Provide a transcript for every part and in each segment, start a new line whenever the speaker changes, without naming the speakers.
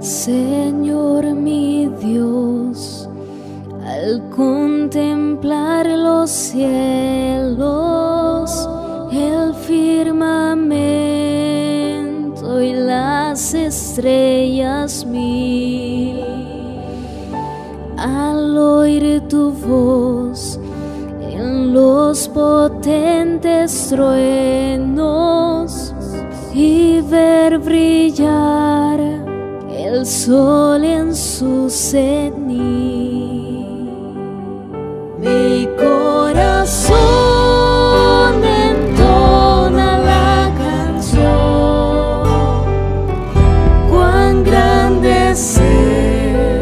Señor mi Dios, al contemplar los cielos, el firmamento y las estrellas mil, al oír tu voz en los potentes truenos y ver brillar el sol en su cenit, mi corazón entona la canción. Cuán grande es Él,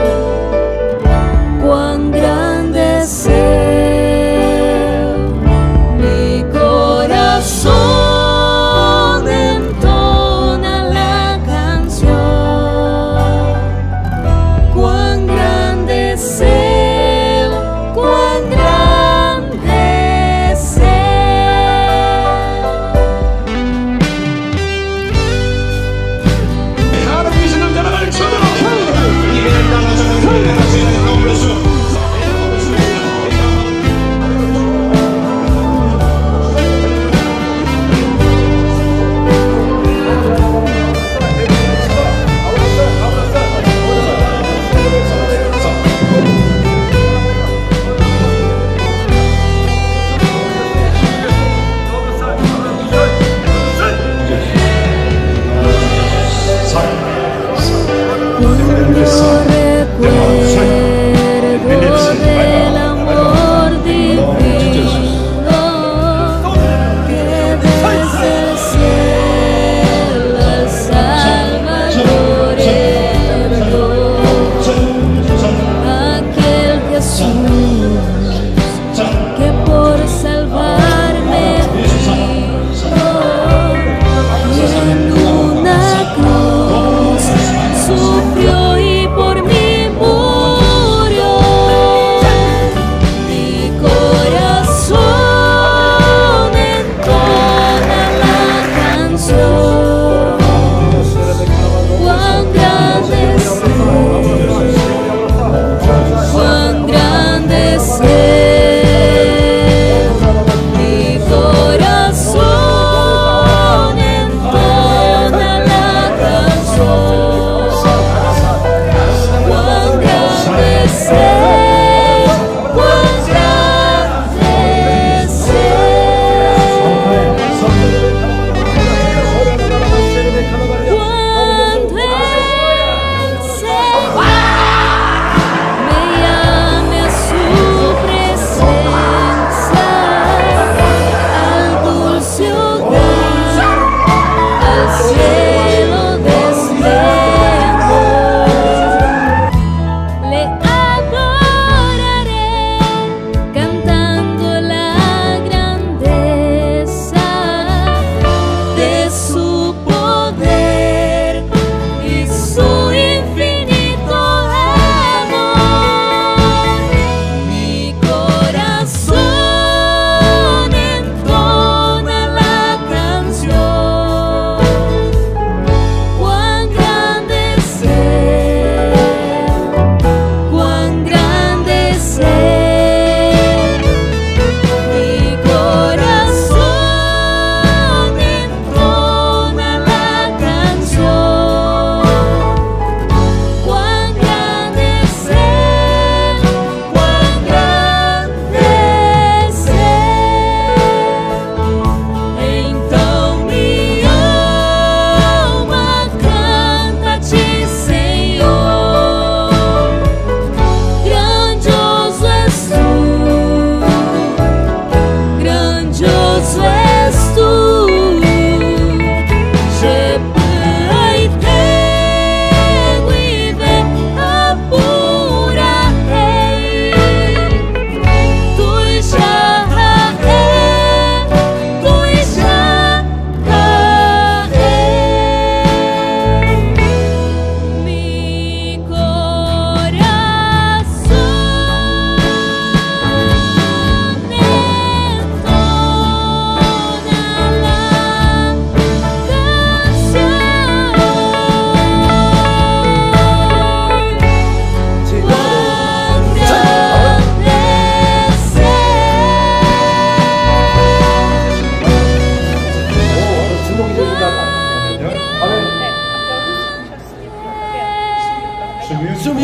cuán grande es Él, mi corazón entona la canción. Cuán grande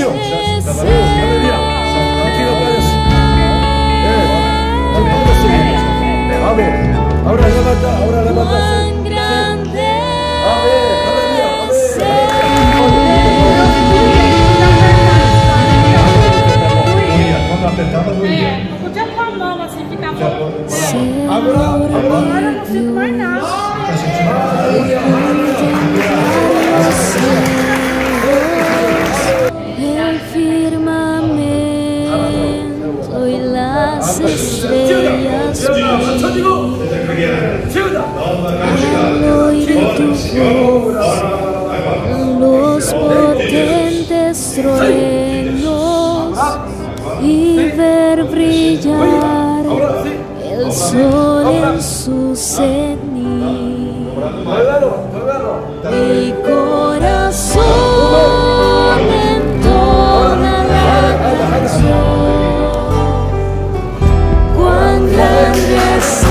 Dios. Aleluya. Aquí no puedes. Amén. Ahora levanta,
Cuán grande es
Escucha Juan Momo, assim fica bom.
Agora
Agora não sinto mais nada.
el firmamento y las estrellas al oír tu voz, los potentes truenos y ver brillar el sol en su cenit. Mi corazón entona la canción. Cuán grande es Él,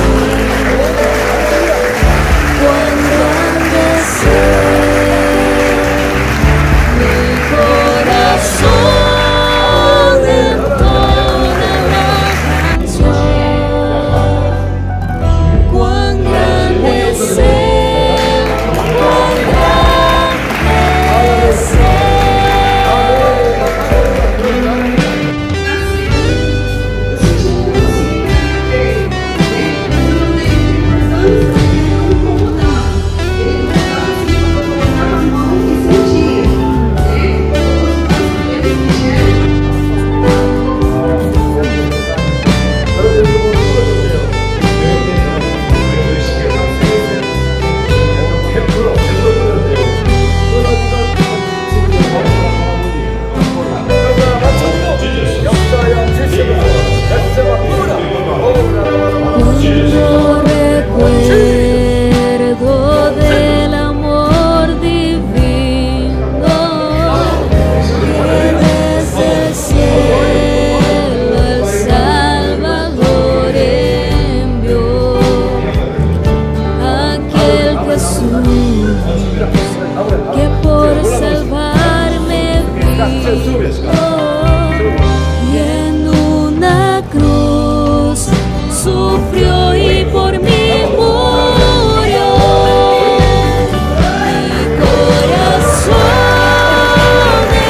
cuán grande es Él. Mi corazón entona la canción. Cuán grande es Él, cuán grande es Él. Cuando recuerdo del amor divino que desde el cielo el Salvador envió, aquel Jesús que por salvarme vino y en una cruz sufrió y por mí murió. Mi corazón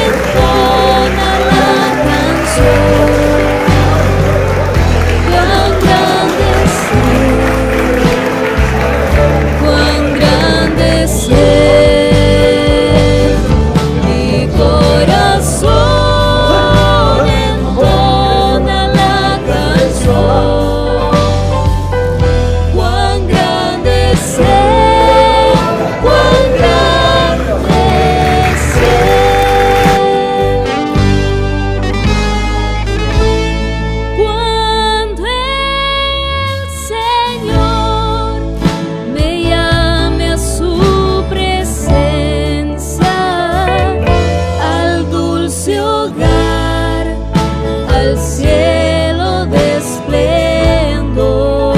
entona la canción. Cuán grande es Él, cuán grande es Él. Mi corazón entona la canción. Cuán grande es Él, cuán grande es Él. Cuando el Señor me llame a su presencia, al dulce hogar, al cielo de esplendor,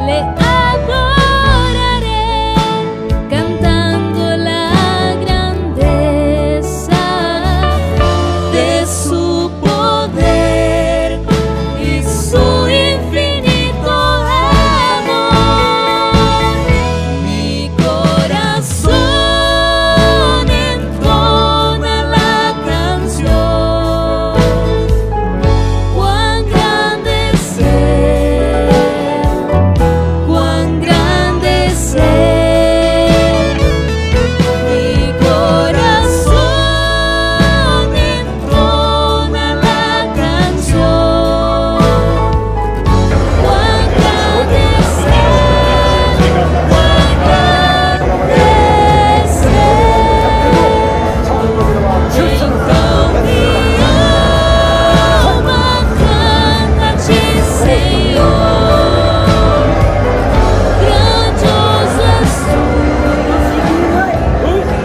le adoraré cantando la grandeza de su poder y su infinito amor. Mi corazón entona la canción. Cuán grande es Él, cuán grande es Él. Mi corazón entona la canción. Cuán grande es Él, cuán grande es Él. Então minha alma canta-te, Senhor. Grandioso és tu.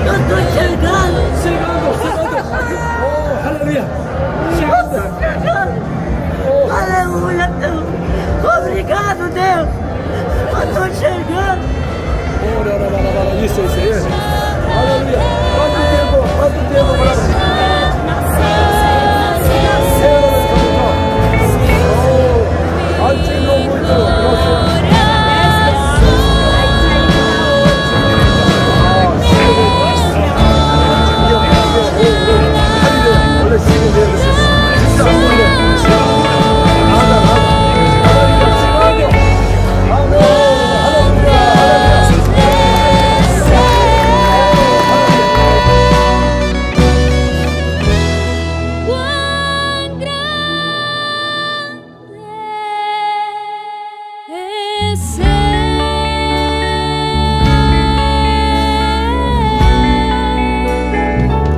Eu tô chegando.
Aleluya.
Aleluia, Deus. Obrigado, Deus. Eu tô chegando.
Isso. Aleluya. ¿Cuánto tiempo?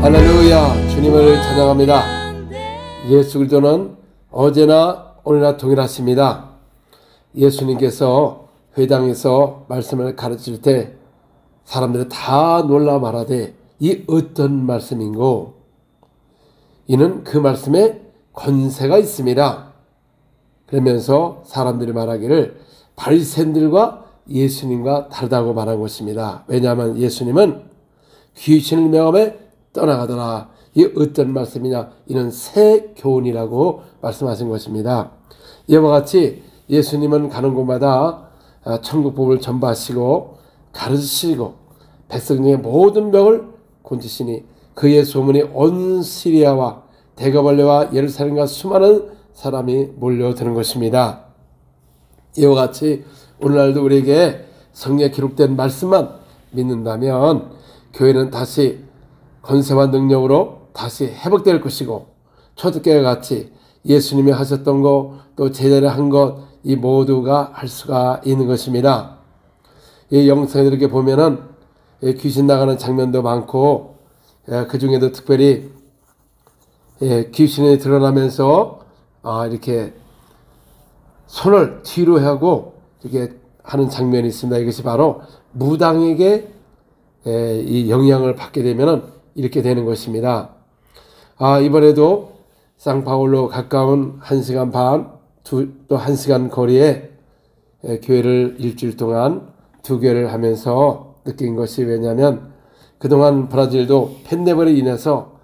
할렐루야, 주님을 찬양합니다. 예수 그리스도는 어제나 오늘나 동일하십니다. 예수님께서 회당에서 말씀을 가르칠 때 사람들이 다 놀라 말하되 이 어떤 말씀인고, 이는 그 말씀에 권세가 있습니다. 그러면서 사람들이 말하기를 바리새인들과 예수님과 다르다고 말한 것입니다. 왜냐하면 예수님은 귀신을 명함에 떠나가더라. 이 어떤 말씀이냐, 이는 새 교훈이라고 말씀하신 것입니다. 이와 같이 예수님은 가는 곳마다 천국 복음을 전파하시고 가르치시고 백성 중에 모든 병을 고치시니 그의 소문이 온 시리아와 대거벌레와 예루살렘과 수많은 사람이 몰려드는 것입니다. 이와 같이 오늘날도 우리에게 성경에 기록된 말씀만 믿는다면 교회는 다시 권세와 능력으로 다시 회복될 것이고, 초대교회와 같이 예수님이 하셨던 것, 또 제자를 한 것, 이 모두가 할 수가 있는 것입니다. 이 영상에 이렇게 보면은 귀신 나가는 장면도 많고, 그 중에도 특별히 귀신이 드러나면서 이렇게 손을 뒤로 하고 이렇게 하는 장면이 있습니다. 이것이 바로 무당에게 이 영향을 받게 되면은 이렇게 되는 것입니다. 이번에도 상파울로 가까운 1시간 반, 또 1시간 거리에 교회를 일주일 동안 2교회를 하면서 느낀 것이, 왜냐하면 그동안 브라질도 팬데믹으로 인해서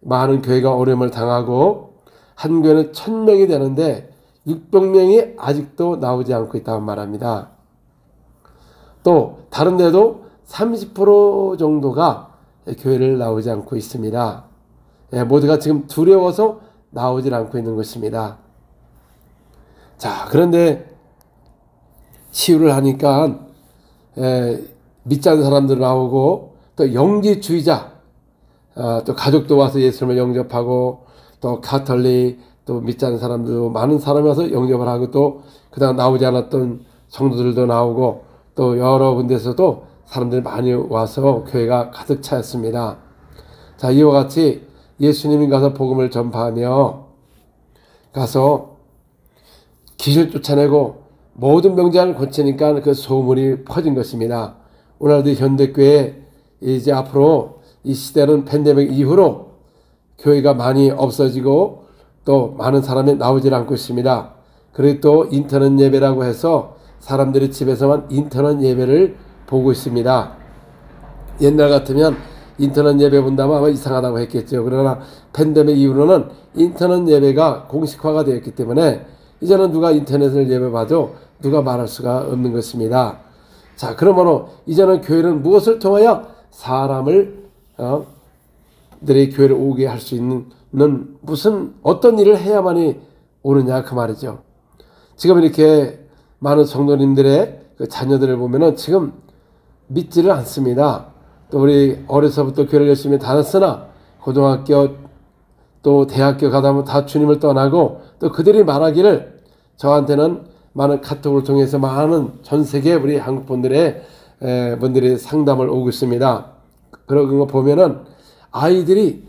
많은 교회가 어려움을 당하고 한 교회는 1000명이 되는데 600명이 아직도 나오지 않고 있다고 말합니다. 또 다른 데도 30% 정도가 교회를 나오지 않고 있습니다. 모두가 지금 두려워서 나오질 않고 있는 것입니다. 자, 그런데 치유를 하니까 믿지 않는 사람들 나오고, 또 영지주의자, 또 가족도 와서 예수님을 영접하고, 또 가톨릭, 또 믿지 않는 사람들도 많은 사람이 와서 영접을 하고, 또 그다음 나오지 않았던 성도들도 나오고, 또 여러 군데서도 사람들이 많이 와서 교회가 가득 차였습니다. 자, 이와 같이 예수님이 가서 복음을 전파하며 가서 귀신을 쫓아내고 모든 병자를 고치니까 그 소문이 퍼진 것입니다. 오늘도 현대교회 이제 앞으로 이 시대는 팬데믹 이후로 교회가 많이 없어지고 또 많은 사람이 나오질 않고 있습니다. 그리고 또 인터넷 예배라고 해서 사람들이 집에서만 인터넷 예배를 보고 있습니다. 옛날 같으면 인터넷 예배 본다면 아마 이상하다고 했겠죠. 그러나 팬데믹 이후로는 인터넷 예배가 공식화가 되었기 때문에 이제는 누가 인터넷을 예배 봐도 누가 말할 수가 없는 것입니다. 자, 그러므로 이제는 교회는 무엇을 통하여 사람을 들이 교회를 오게 할 수 있는 무슨 어떤 일을 해야만이 오느냐 그 말이죠. 지금 이렇게 많은 성도님들의 그 자녀들을 보면은 지금 믿지를 않습니다. 또 우리 어려서부터 교회를 열심히 다녔으나 고등학교 또 대학교 가다 보면 다 주님을 떠나고, 또 그들이 말하기를, 저한테는 많은 카톡을 통해서 많은 전 세계 우리 한국 분들의 상담을 오고 있습니다. 그런 거 보면은 아이들이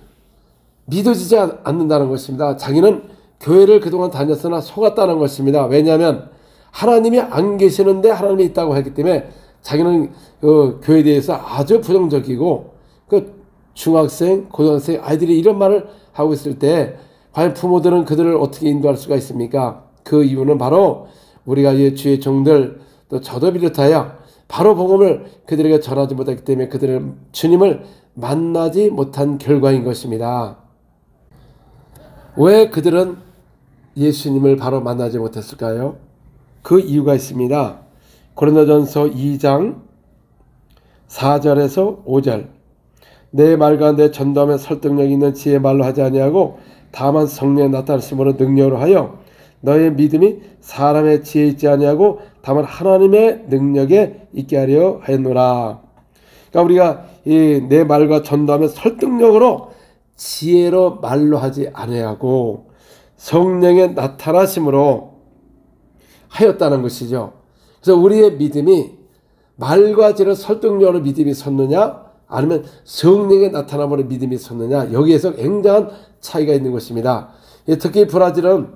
믿어지지 않는다는 것입니다. 자기는 교회를 그동안 다녔으나 속았다는 것입니다. 왜냐하면 하나님이 안 계시는데 하나님이 있다고 했기 때문에 자기는 그 교회에 대해서 아주 부정적이고, 그 중학생, 고등학생 아이들이 이런 말을 하고 있을 때 과연 부모들은 그들을 어떻게 인도할 수가 있습니까? 그 이유는 바로 우리가 주의 종들, 또 저도 비롯하여 바로 복음을 그들에게 전하지 못했기 때문에 그들은 주님을 만나지 못한 결과인 것입니다. 왜 그들은 예수님을 바로 만나지 못했을까요? 그 이유가 있습니다. 고린도전서 2장 4절에서 5절. 내 말과 내 전도함에 설득력 있는 지혜의 말로 하지 아니하고 다만 성령의 나타나심으로 능력으로 하여 너의 믿음이 사람의 지혜에 있지 아니하고 다만 하나님의 능력에 있게 하려 하였노라. 그러니까 우리가 이 내 말과 전도함에 설득력으로 지혜로 말로 하지 아니하고 성령의 나타나심으로 하였다는 것이죠. 그래서 우리의 믿음이 말과 지혜로 설득력으로 믿음이 섰느냐, 아니면 성령의 나타남으로 믿음이 섰느냐, 여기에서 굉장한 차이가 있는 것입니다. 특히 브라질은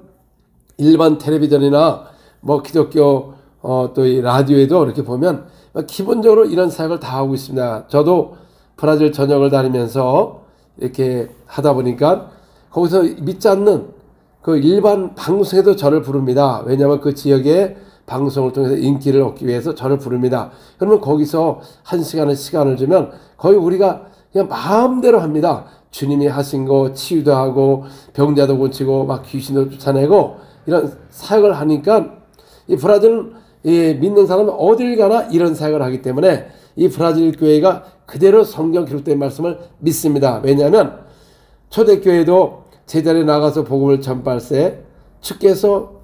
일반 텔레비전이나 뭐 기독교 또 이 라디오에도 이렇게 보면 기본적으로 이런 사역을 다 하고 있습니다. 저도 브라질 전역을 다니면서 이렇게 하다 보니까 거기서 믿지 않는 그 일반 방송에도 저를 부릅니다. 왜냐하면 그 지역의 방송을 통해서 인기를 얻기 위해서 저를 부릅니다. 그러면 거기서 1시간의 시간을 주면 거의 우리가 그냥 마음대로 합니다. 주님이 하신 거 치유도 하고 병자도 고치고 막 귀신도 쫓아내고 이런 사역을 하니까 이 브라질은 믿는 사람은 어딜 가나 이런 사역을 하기 때문에 이 브라질 교회가 그대로 성경 기록된 말씀을 믿습니다. 왜냐하면 초대교회도 제자리에 나가서 복음을 전파할세 주께서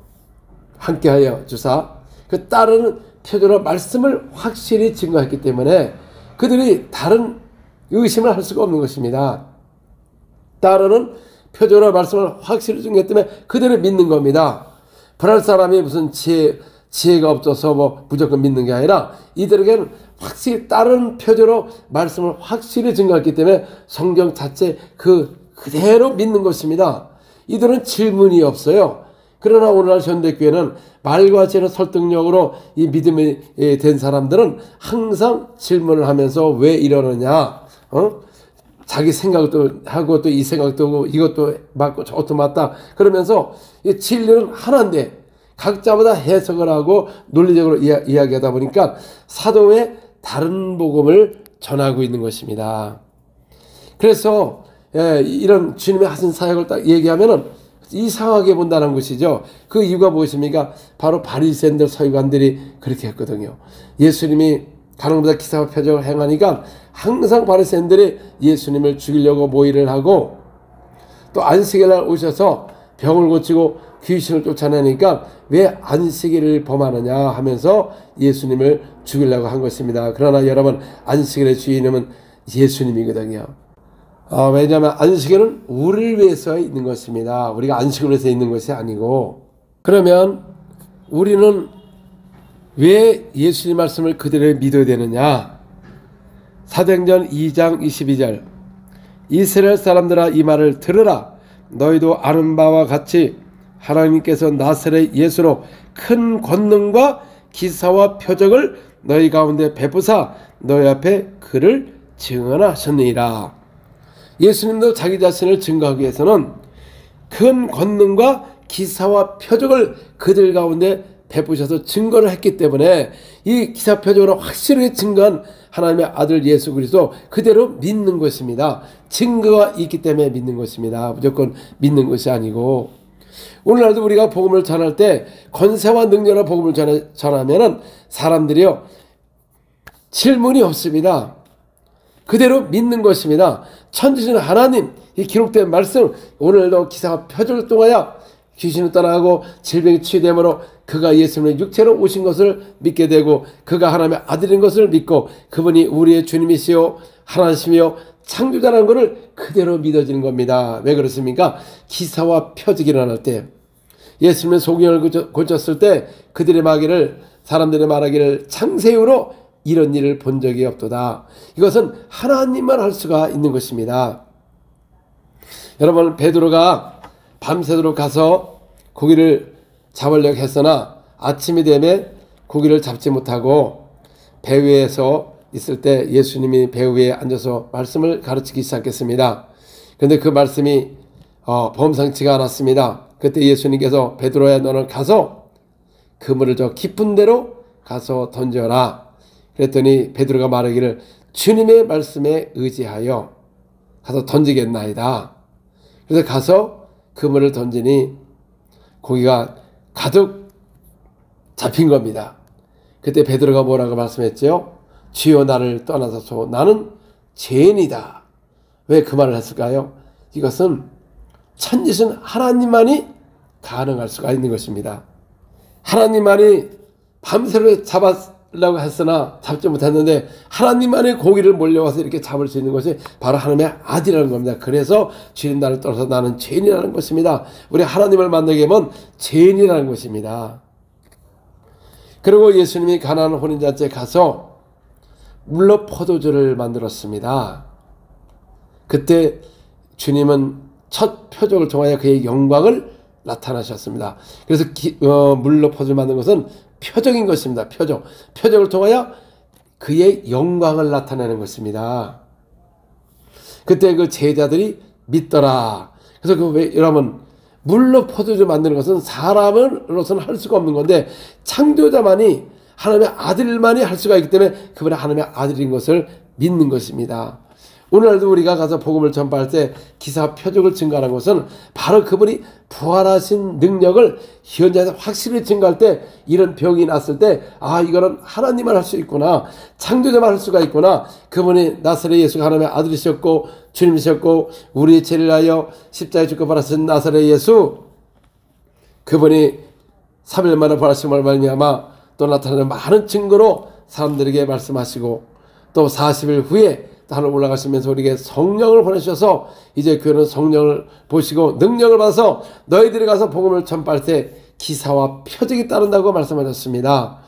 함께하여 주사 그 따르는 표적으로 말씀을 확실히 증거했기 때문에 그들이 다른 의심을 할 수가 없는 것입니다. 따르는 표적으로 말씀을 확실히 증거했기 때문에 그들을 믿는 겁니다. 브라질 사람이 무슨 지혜가 없어서 뭐 무조건 믿는 게 아니라 이들에게는 확실히 다른 표적으로 말씀을 확실히 증거했기 때문에 성경 자체 그대로 믿는 것입니다. 이들은 질문이 없어요. 그러나 오늘날 현대교회는 말과 같이 설득력으로 이 믿음이 된 사람들은 항상 질문을 하면서 왜 이러느냐, 자기 생각도 하고 또 이 생각도 하고 이것도 맞고 저것도 맞다 그러면서 이 진리는 하나인데 각자마다 해석을 하고 논리적으로 이야기하다 보니까 사도의 다른 복음을 전하고 있는 것입니다. 그래서 이런 주님의 하신 사역을 딱 얘기하면은 이상하게 본다는 것이죠. 그 이유가 무엇입니까? 바로 바리새인들 서기관들이 그렇게 했거든요. 예수님이 가는 곳마다 기사와 표적을 행하니까 항상 바리새인들이 예수님을 죽이려고 모의를 하고 또 안식일 날 오셔서 병을 고치고 귀신을 쫓아내니까 왜 안식일을 범하느냐 하면서 예수님을 죽이려고 한 것입니다. 그러나 여러분, 안식일의 주인은 예수님이거든요. 왜냐하면 안식일은 우리를 위해서 있는 것입니다. 우리가 안식을 위해서 있는 것이 아니고, 그러면 우리는 왜 예수님 말씀을 그대로 믿어야 되느냐? 사도행전 2장 22절 이스라엘 사람들아 이 말을 들으라. 너희도 아는 바와 같이 하나님께서 나사렛 예수로 큰 권능과 기사와 표적을 너희 가운데 베푸사 너희 앞에 그를 증언하셨느니라. 예수님도 자기 자신을 증거하기 위해서는 큰 권능과 기사와 표적을 그들 가운데 베푸셔서 증거를 했기 때문에 이 기사 표적으로 확실하게 증거한 하나님의 아들 예수 그리스도 그대로 믿는 것입니다. 증거가 있기 때문에 믿는 것입니다. 무조건 믿는 것이 아니고, 오늘날도 우리가 복음을 전할 때 권세와 능력으로 복음을 전하면은 사람들이요 질문이 없습니다. 그대로 믿는 것입니다. 천지신 하나님, 이 기록된 말씀, 오늘도 기사와 표적을 통하여 귀신을 떠나고 질병이 치유됨으로 그가 예수님의 육체로 오신 것을 믿게 되고 그가 하나님의 아들인 것을 믿고 그분이 우리의 주님이시요 하나님이시며 창조자라는 것을 그대로 믿어지는 겁니다. 왜 그렇습니까? 기사와 표적이 일어날 때, 예수님의 소경을 고쳤을 때 그들의 말하기를, 사람들의 말하기를 창세후로 이런 일을 본 적이 없도다. 이것은 하나님만 할 수가 있는 것입니다. 여러분, 베드로가 밤새도록 가서 고기를 잡으려고 했으나 아침이 되면 고기를 잡지 못하고 배 위에서 있을 때 예수님이 배 위에 앉아서 말씀을 가르치기 시작했습니다. 그런데 그 말씀이 범상치가 않았습니다. 그때 예수님께서 베드로야 너는 가서 그물을 저 깊은 데로 가서 던져라. 그랬더니 베드로가 말하기를 주님의 말씀에 의지하여 가서 던지겠나이다. 그래서 가서 그물을 던지니 고기가 가득 잡힌 겁니다. 그때 베드로가 뭐라고 말씀했죠? 주여 나를 떠나소서 나는 죄인이다. 왜 그 말을 했을까요? 이것은 천지신 하나님만이 가능할 수가 있는 것입니다. 하나님만이 밤새로 잡으려고 했으나 잡지 못했는데 하나님만이 고기를 몰려와서 이렇게 잡을 수 있는 것이 바로 하나님의 아들이라는 겁니다. 그래서 주님 나를 떠나서 나는 죄인이라는 것입니다. 우리 하나님을 만나게 되면 죄인이라는 것입니다. 그리고 예수님이 가나안 혼인잔치에 가서 물로 포도주를 만들었습니다. 그때 주님은 첫 표적을 통하여 그의 영광을 나타나셨습니다. 그래서 물로 포도주를 만든 것은 표적인 것입니다. 표적을 통하여 그의 영광을 나타내는 것입니다. 그때 그 제자들이 믿더라. 그래서 여러분, 물로 포도주 만드는 것은 사람으로서는 할 수가 없는 건데 창조자만이, 하나님의 아들만이 할 수가 있기 때문에 그분이 하나님의 아들인 것을 믿는 것입니다. 오늘날도 우리가 가서 복음을 전파할 때 기사 표적을 증가하는 것은 바로 그분이 부활하신 능력을 현장에서 확실히 증가할 때, 이런 병이 났을 때 이거는 하나님만 할 수 있구나, 창조자만 할 수가 있구나, 그분이 나사렛 예수가 하나님의 아들이셨고 주님이셨고 우리의 죄를 위하여 십자가에 죽고 부활하신 나사렛 예수, 그분이 3일 만에 부활하심을 말미암아 또 나타나는 많은 증거로 사람들에게 말씀하시고, 또 40일 후에 하늘 올라가시면서 우리에게 성령을 보내주셔서 이제 교회는 성령을 보시고 능력을 받아서 너희들이 가서 복음을 전파할 때 기사와 표적이 따른다고 말씀하셨습니다.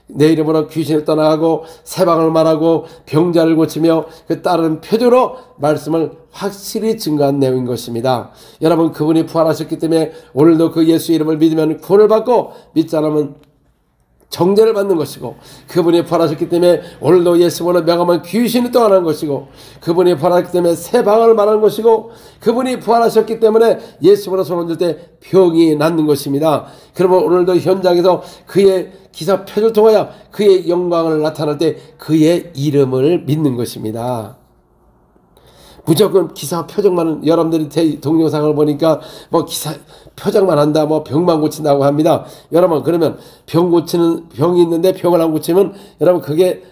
내 이름으로 귀신을 떠나가고 세방을 말하고 병자를 고치며 그 따르는 표적으로 말씀을 확실히 증거한 내용인 것입니다. 여러분, 그분이 부활하셨기 때문에 오늘도 그 예수 이름을 믿으면 구원을 받고, 믿지 않으면 정죄를 받는 것이고, 그분이 부활하셨기 때문에 오늘도 예수님으로 명하면 귀신이 떠나는 것이고, 그분이 부활하셨기 때문에 새 방언을 말하는 것이고, 그분이 부활하셨기 때문에 예수님으로 손 얹을 때 병이 낫는 것입니다. 그러면 오늘도 현장에서 그의 기사 표적을 통하여 그의 영광을 나타날 때 그의 이름을 믿는 것입니다. 무조건 기사 표적만, 여러분들이 동영상을 보니까 뭐 기사 표적만 한다, 뭐 병만 고친다고 합니다. 여러분, 그러면 병이 있는데 병을 안 고치면, 여러분, 그게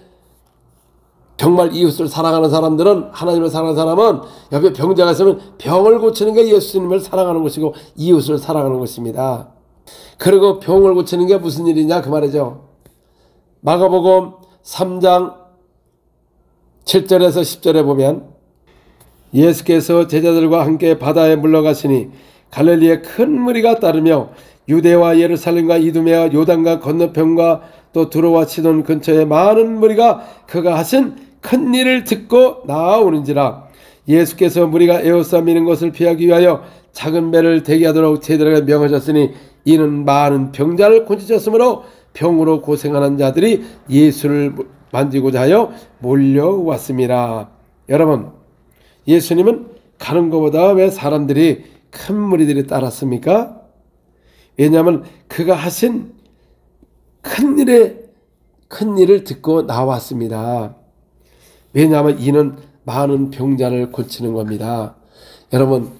정말 이웃을 사랑하는 사람들은, 하나님을 사랑하는 사람은 옆에 병자가 있으면 병을 고치는 게 예수님을 사랑하는 것이고 이웃을 사랑하는 것입니다. 그리고 병을 고치는 게 무슨 일이냐 그 말이죠. 마가복음 3장 7절에서 10절에 보면, 예수께서 제자들과 함께 바다에 물러가시니 갈릴리에 큰 무리가 따르며 유대와 예루살렘과 이두메와 요단강 건너편과 또 두로와 시돈 근처에 많은 무리가 그가 하신 큰 일을 듣고 나아오는지라. 예수께서 무리가 에워싸 미는 것을 피하기 위하여 작은 배를 대기하도록 제자들에게 명하셨으니, 이는 많은 병자를 고치셨으므로 병으로 고생하는 자들이 예수를 만지고자 하여 몰려왔습니다. 여러분, 예수님은 가는 것보다 왜 사람들이, 큰 무리들이 따랐습니까? 왜냐하면 그가 하신 큰 일을 듣고 나왔습니다. 왜냐하면 이는 많은 병자를 고치는 겁니다. 여러분,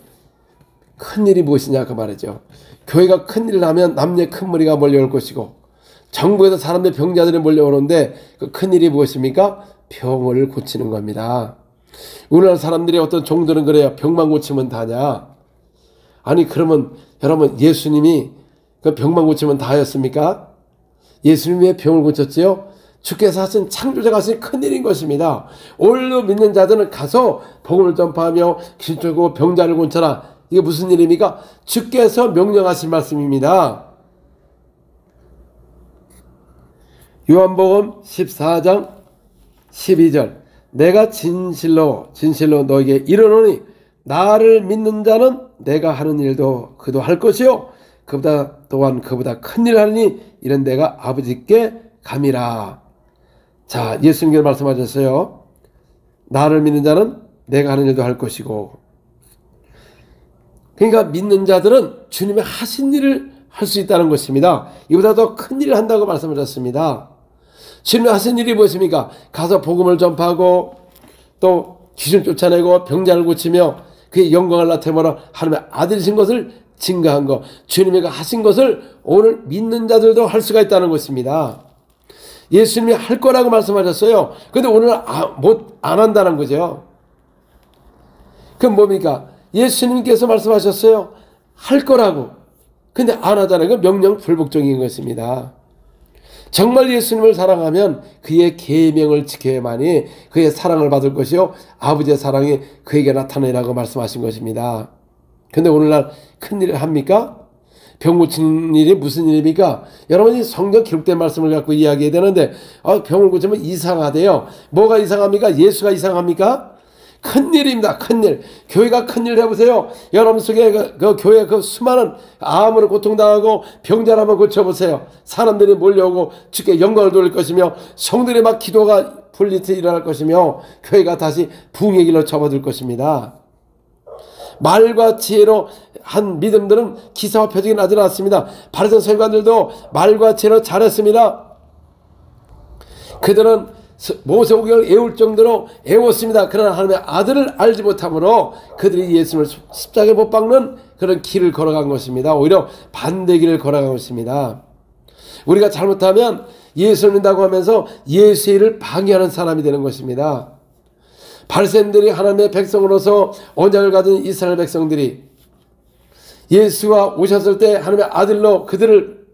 큰 일이 무엇이냐 그 말이죠. 교회가 큰 일을 하면 남녀 큰 무리가 몰려올 것이고, 정부에서 사람들 병자들이 몰려오는데 그 큰 일이 무엇입니까? 병을 고치는 겁니다. 오늘날 사람들이, 어떤 종들은 그래요. 병만 고치면 다냐? 아니, 그러면 여러분, 예수님이 그 병만 고치면 다였습니까? 예수님이 왜 병을 고쳤지요? 주께서 하신, 창조자가 하신 큰일인 것입니다. 오늘도 믿는 자들은 가서 복음을 전파하며 귀신 쫓고 병자를 고쳐라. 이게 무슨 일입니까? 주께서 명령하신 말씀입니다. 요한복음 14장 12절, 내가 진실로 너에게 이르노니 나를 믿는 자는 내가 하는 일도 그도 할 것이요 그보다 큰 일을 하니 이런 내가 아버지께 감이라. 자, 예수님께서 말씀하셨어요. 나를 믿는 자는 내가 하는 일도 할 것이고. 그러니까 믿는 자들은 주님의 하신 일을 할 수 있다는 것입니다. 이보다 더 큰 일을 한다고 말씀하셨습니다. 주님이 하신 일이 무엇입니까? 가서 복음을 전파하고 또 귀신 쫓아내고 병자를 고치며 그의 영광을 나타내므로 하나님의 아들이신 것을 증거한 것, 주님이 하신 것을 오늘 믿는 자들도 할 수가 있다는 것입니다. 예수님이 할 거라고 말씀하셨어요. 그런데 오늘 안 한다는 거죠. 그럼 뭡니까? 예수님께서 말씀하셨어요. 할 거라고. 근데 안 하잖아요. 그 명령 불복종인 것입니다. 정말 예수님을 사랑하면 그의 계명을 지켜야만이 그의 사랑을 받을 것이요 아버지의 사랑이 그에게 나타내라고 말씀하신 것입니다. 근데 오늘날 큰일을 합니까? 병 고치는 일이 무슨 일입니까? 여러분이 성경 기록된 말씀을 갖고 이야기해야 되는데 병을 고치면 이상하대요. 뭐가 이상합니까? 예수가 이상합니까? 큰일입니다. 큰일. 교회가 큰일 해보세요. 여러분 속에 그 교회 그 수많은 암으로 고통당하고 병자를 한번 고쳐보세요. 사람들이 몰려오고 주께 영광을 돌릴 것이며 성들의 막 기도가 불리트 일어날 것이며 교회가 다시 부흥의 길로 접어들 것입니다. 말과 지혜로 한 믿음들은 기사와 표적이 나지 않았습니다. 바리새인 서기관들도 말과 지혜로 잘했습니다. 그들은 모세 오경을 애울 정도로 애웠습니다. 그러나 하나님의 아들을 알지 못함으로 그들이 예수님을 십자가에 못 박는 그런 길을 걸어간 것입니다. 오히려 반대 길을 걸어간 것입니다. 우리가 잘못하면 예수를 믿는다고 하면서 예수의 일을 방해하는 사람이 되는 것입니다. 바리새인들이 하나님의 백성으로서 언약을 가진 이스라엘 백성들이 예수가 오셨을 때 하나님의 아들로 그들을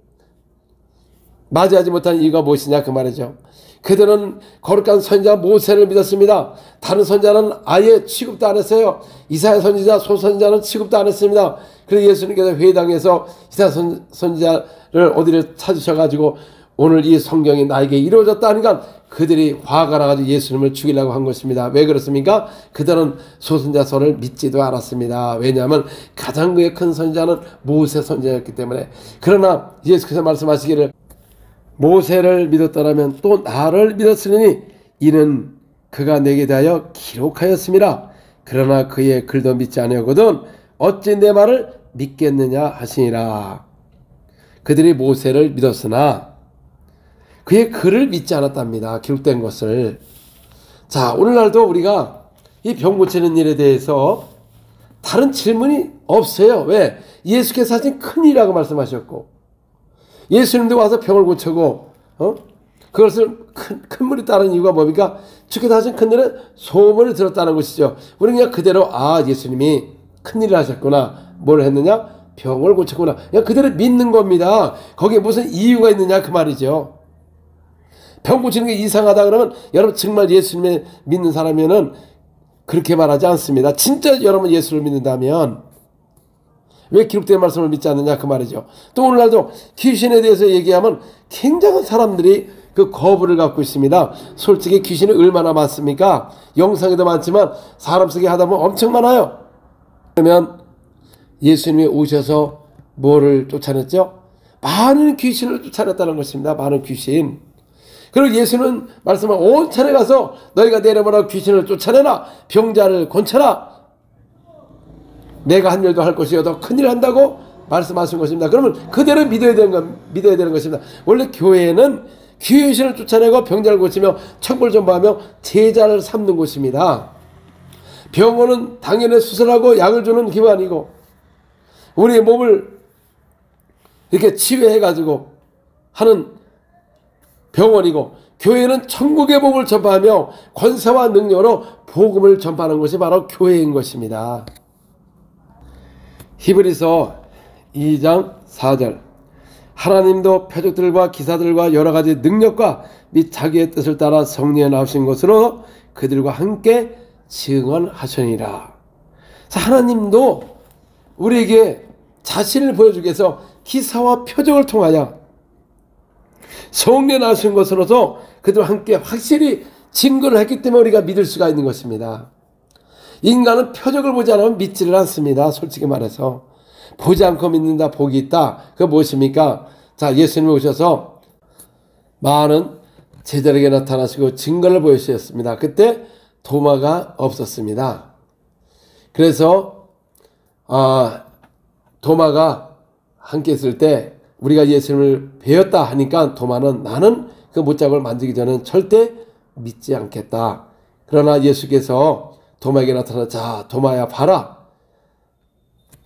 맞이하지 못한 이유가 무엇이냐 그 말이죠. 그들은 거룩한 선지자 모세를 믿었습니다. 다른 선지자는 아예 취급도 안 했어요. 이사야 선지자, 소선지자는 취급도 안 했습니다. 그래서 예수님께서 회당에서 이사야 선지자를 어디를 찾으셔가지고 오늘 이 성경이 나에게 이루어졌다 하니까 그들이 화가 나가지고 예수님을 죽이려고 한 것입니다. 왜 그렇습니까? 그들은 소선지자서를 믿지도 않았습니다. 왜냐하면 가장 큰 선지자는 모세 선지자였기 때문에. 그러나 예수께서 말씀하시기를 모세를 믿었더라면 또 나를 믿었으니 이는 그가 내게 대하여 기록하였습니다. 그러나 그의 글도 믿지 아니하거든 어찌 내 말을 믿겠느냐 하시니라. 그들이 모세를 믿었으나 그의 글을 믿지 않았답니다. 기록된 것을. 자, 오늘날도 우리가 이 병 고치는 일에 대해서 다른 질문이 없어요. 왜? 예수께서 하신 큰일이라고 말씀하셨고 예수님도 와서 병을 고치고 그것을 큰 물이 따른 이유가 뭡니까? 주께서 하신 큰일은 소문을 들었다는 것이죠. 우리는 그냥 그대로 예수님이 큰일을 하셨구나. 뭘 했느냐? 병을 고쳤구나. 그냥 그대로 믿는 겁니다. 거기에 무슨 이유가 있느냐 그 말이죠. 병 고치는 게 이상하다 그러면 여러분 정말 예수님을 믿는 사람이면 그렇게 말하지 않습니다. 진짜 여러분 예수를 믿는다면 왜 기록된 말씀을 믿지 않느냐 그 말이죠. 또 오늘날도 귀신에 대해서 얘기하면 굉장한 사람들이 그 거부를 갖고 있습니다. 솔직히 귀신이 얼마나 많습니까? 영상에도 많지만 사람 속에 하다 보면 엄청 많아요. 그러면 예수님이 오셔서 뭐를 쫓아냈죠? 많은 귀신을 쫓아냈다는 것입니다. 많은 귀신. 그리고 예수는 말씀한 온 차례 가서 너희가 내려보라 귀신을 쫓아내라 병자를 고쳐라 내가 한 일도 할 것이요 더 큰일 한다고 말씀하신 것입니다. 그러면 그대로 믿어야 되는 것입니다. 원래 교회는 귀신을 쫓아내고 병자를 고치며 천국을 전파하며 제자를 삼는 곳입니다. 병원은 당연히 수술하고 약을 주는 기관이고 우리의 몸을 이렇게 치유해가지고 하는 병원이고 교회는 천국의 복을 전파하며 권세와 능력으로 복음을 전파하는 것이 바로 교회인 것입니다. 히브리서 2장 4절 하나님도 표적들과 기사들과 여러가지 능력과 및 자기의 뜻을 따라 성령에 나오신 것으로 그들과 함께 증언하시니라. 하나님도 우리에게 자신을 보여주기 위해서 기사와 표적을 통하여 성령에 나오신 것으로서 그들과 함께 확실히 증거를 했기 때문에 우리가 믿을 수가 있는 것입니다. 인간은 표적을 보지 않으면 믿지를 않습니다. 솔직히 말해서. 보지 않고 믿는다 복이 있다. 그게 무엇입니까? 자, 예수님이 오셔서 많은 제자에게 나타나시고 증거를 보여주셨습니다. 그때 도마가 없었습니다. 그래서 도마가 함께 있을 때 우리가 예수님을 배웠다 하니까 도마는 나는 그 못자국을 만지기 전에는 절대 믿지 않겠다. 그러나 예수께서 도마에게 나타나 자 도마야 봐라.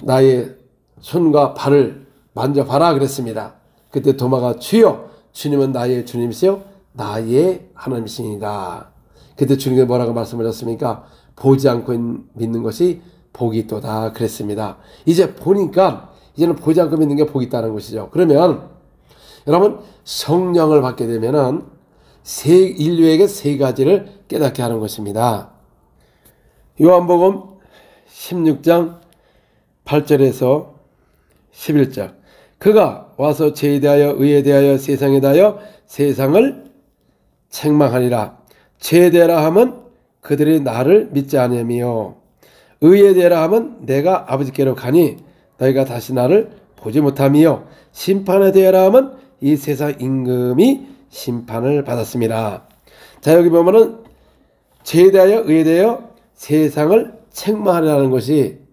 나의 손과 발을 만져봐라 그랬습니다. 그때 도마가 주여 주님은 나의 주님이시요 나의 하나님이시니라. 그때 주님께서 뭐라고 말씀하셨습니까? 보지 않고 믿는 것이 복이 있도다 그랬습니다. 이제 보니까 이제는 보지 않고 믿는 게 복이 있다는 것이죠. 그러면 여러분 성령을 받게 되면은 인류에게 세 가지를 깨닫게 하는 것입니다. 요한복음 16장 8절에서 11절 그가 와서 죄에 대하여 의에 대하여 세상에 대하여 세상을 책망하리라. 죄에 대하라 하면 그들이 나를 믿지 않으며 의에 대하라 하면 내가 아버지께로 가니 너희가 다시 나를 보지 못하며 심판에 대하라 하면 이 세상 임금이 심판을 받았습니다. 자, 여기 보면은 죄에 대하여 의에 대하여 세상을 책망하리라는 것이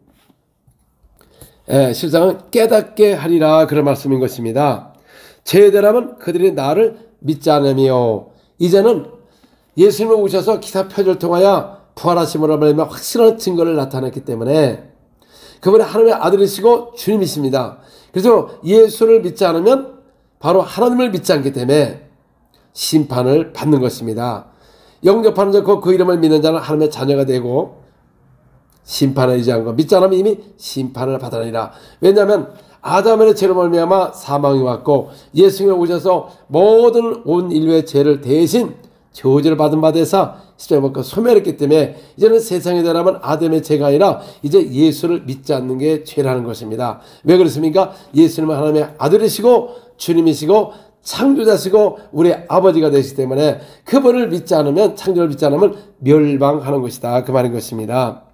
실상은 깨닫게 하리라 그런 말씀인 것입니다. 죄에 대하면 그들이 나를 믿지 않으며 이제는 예수님을 오셔서 기사 표적을 통하여 부활하심으로 말미암아 확실한 증거를 나타냈기 때문에 그분이 하나님의 아들이시고 주님이십니다. 그래서 예수를 믿지 않으면 바로 하나님을 믿지 않기 때문에 심판을 받는 것입니다. 영접하는 자 그 이름을 믿는 자는 하나님의 자녀가 되고 심판을 의지한 것 믿지 않으면 이미 심판을 받으리라. 왜냐하면 아담의 죄로 말미암아 사망이 왔고 예수님이 오셔서 모든 온 인류의 죄를 대신 저주를 받은 바 되사 십자가에 못 박혀 소멸했기 때문에 이제는 세상에 대하면 아담의 죄가 아니라 이제 예수를 믿지 않는 게 죄라는 것입니다. 왜 그렇습니까? 예수님은 하나님의 아들이시고 주님이시고 창조자시고 우리 아버지가 되시기 때문에 그분을 믿지 않으면 창조를 믿지 않으면 멸망하는 것이다 그 말인 것입니다.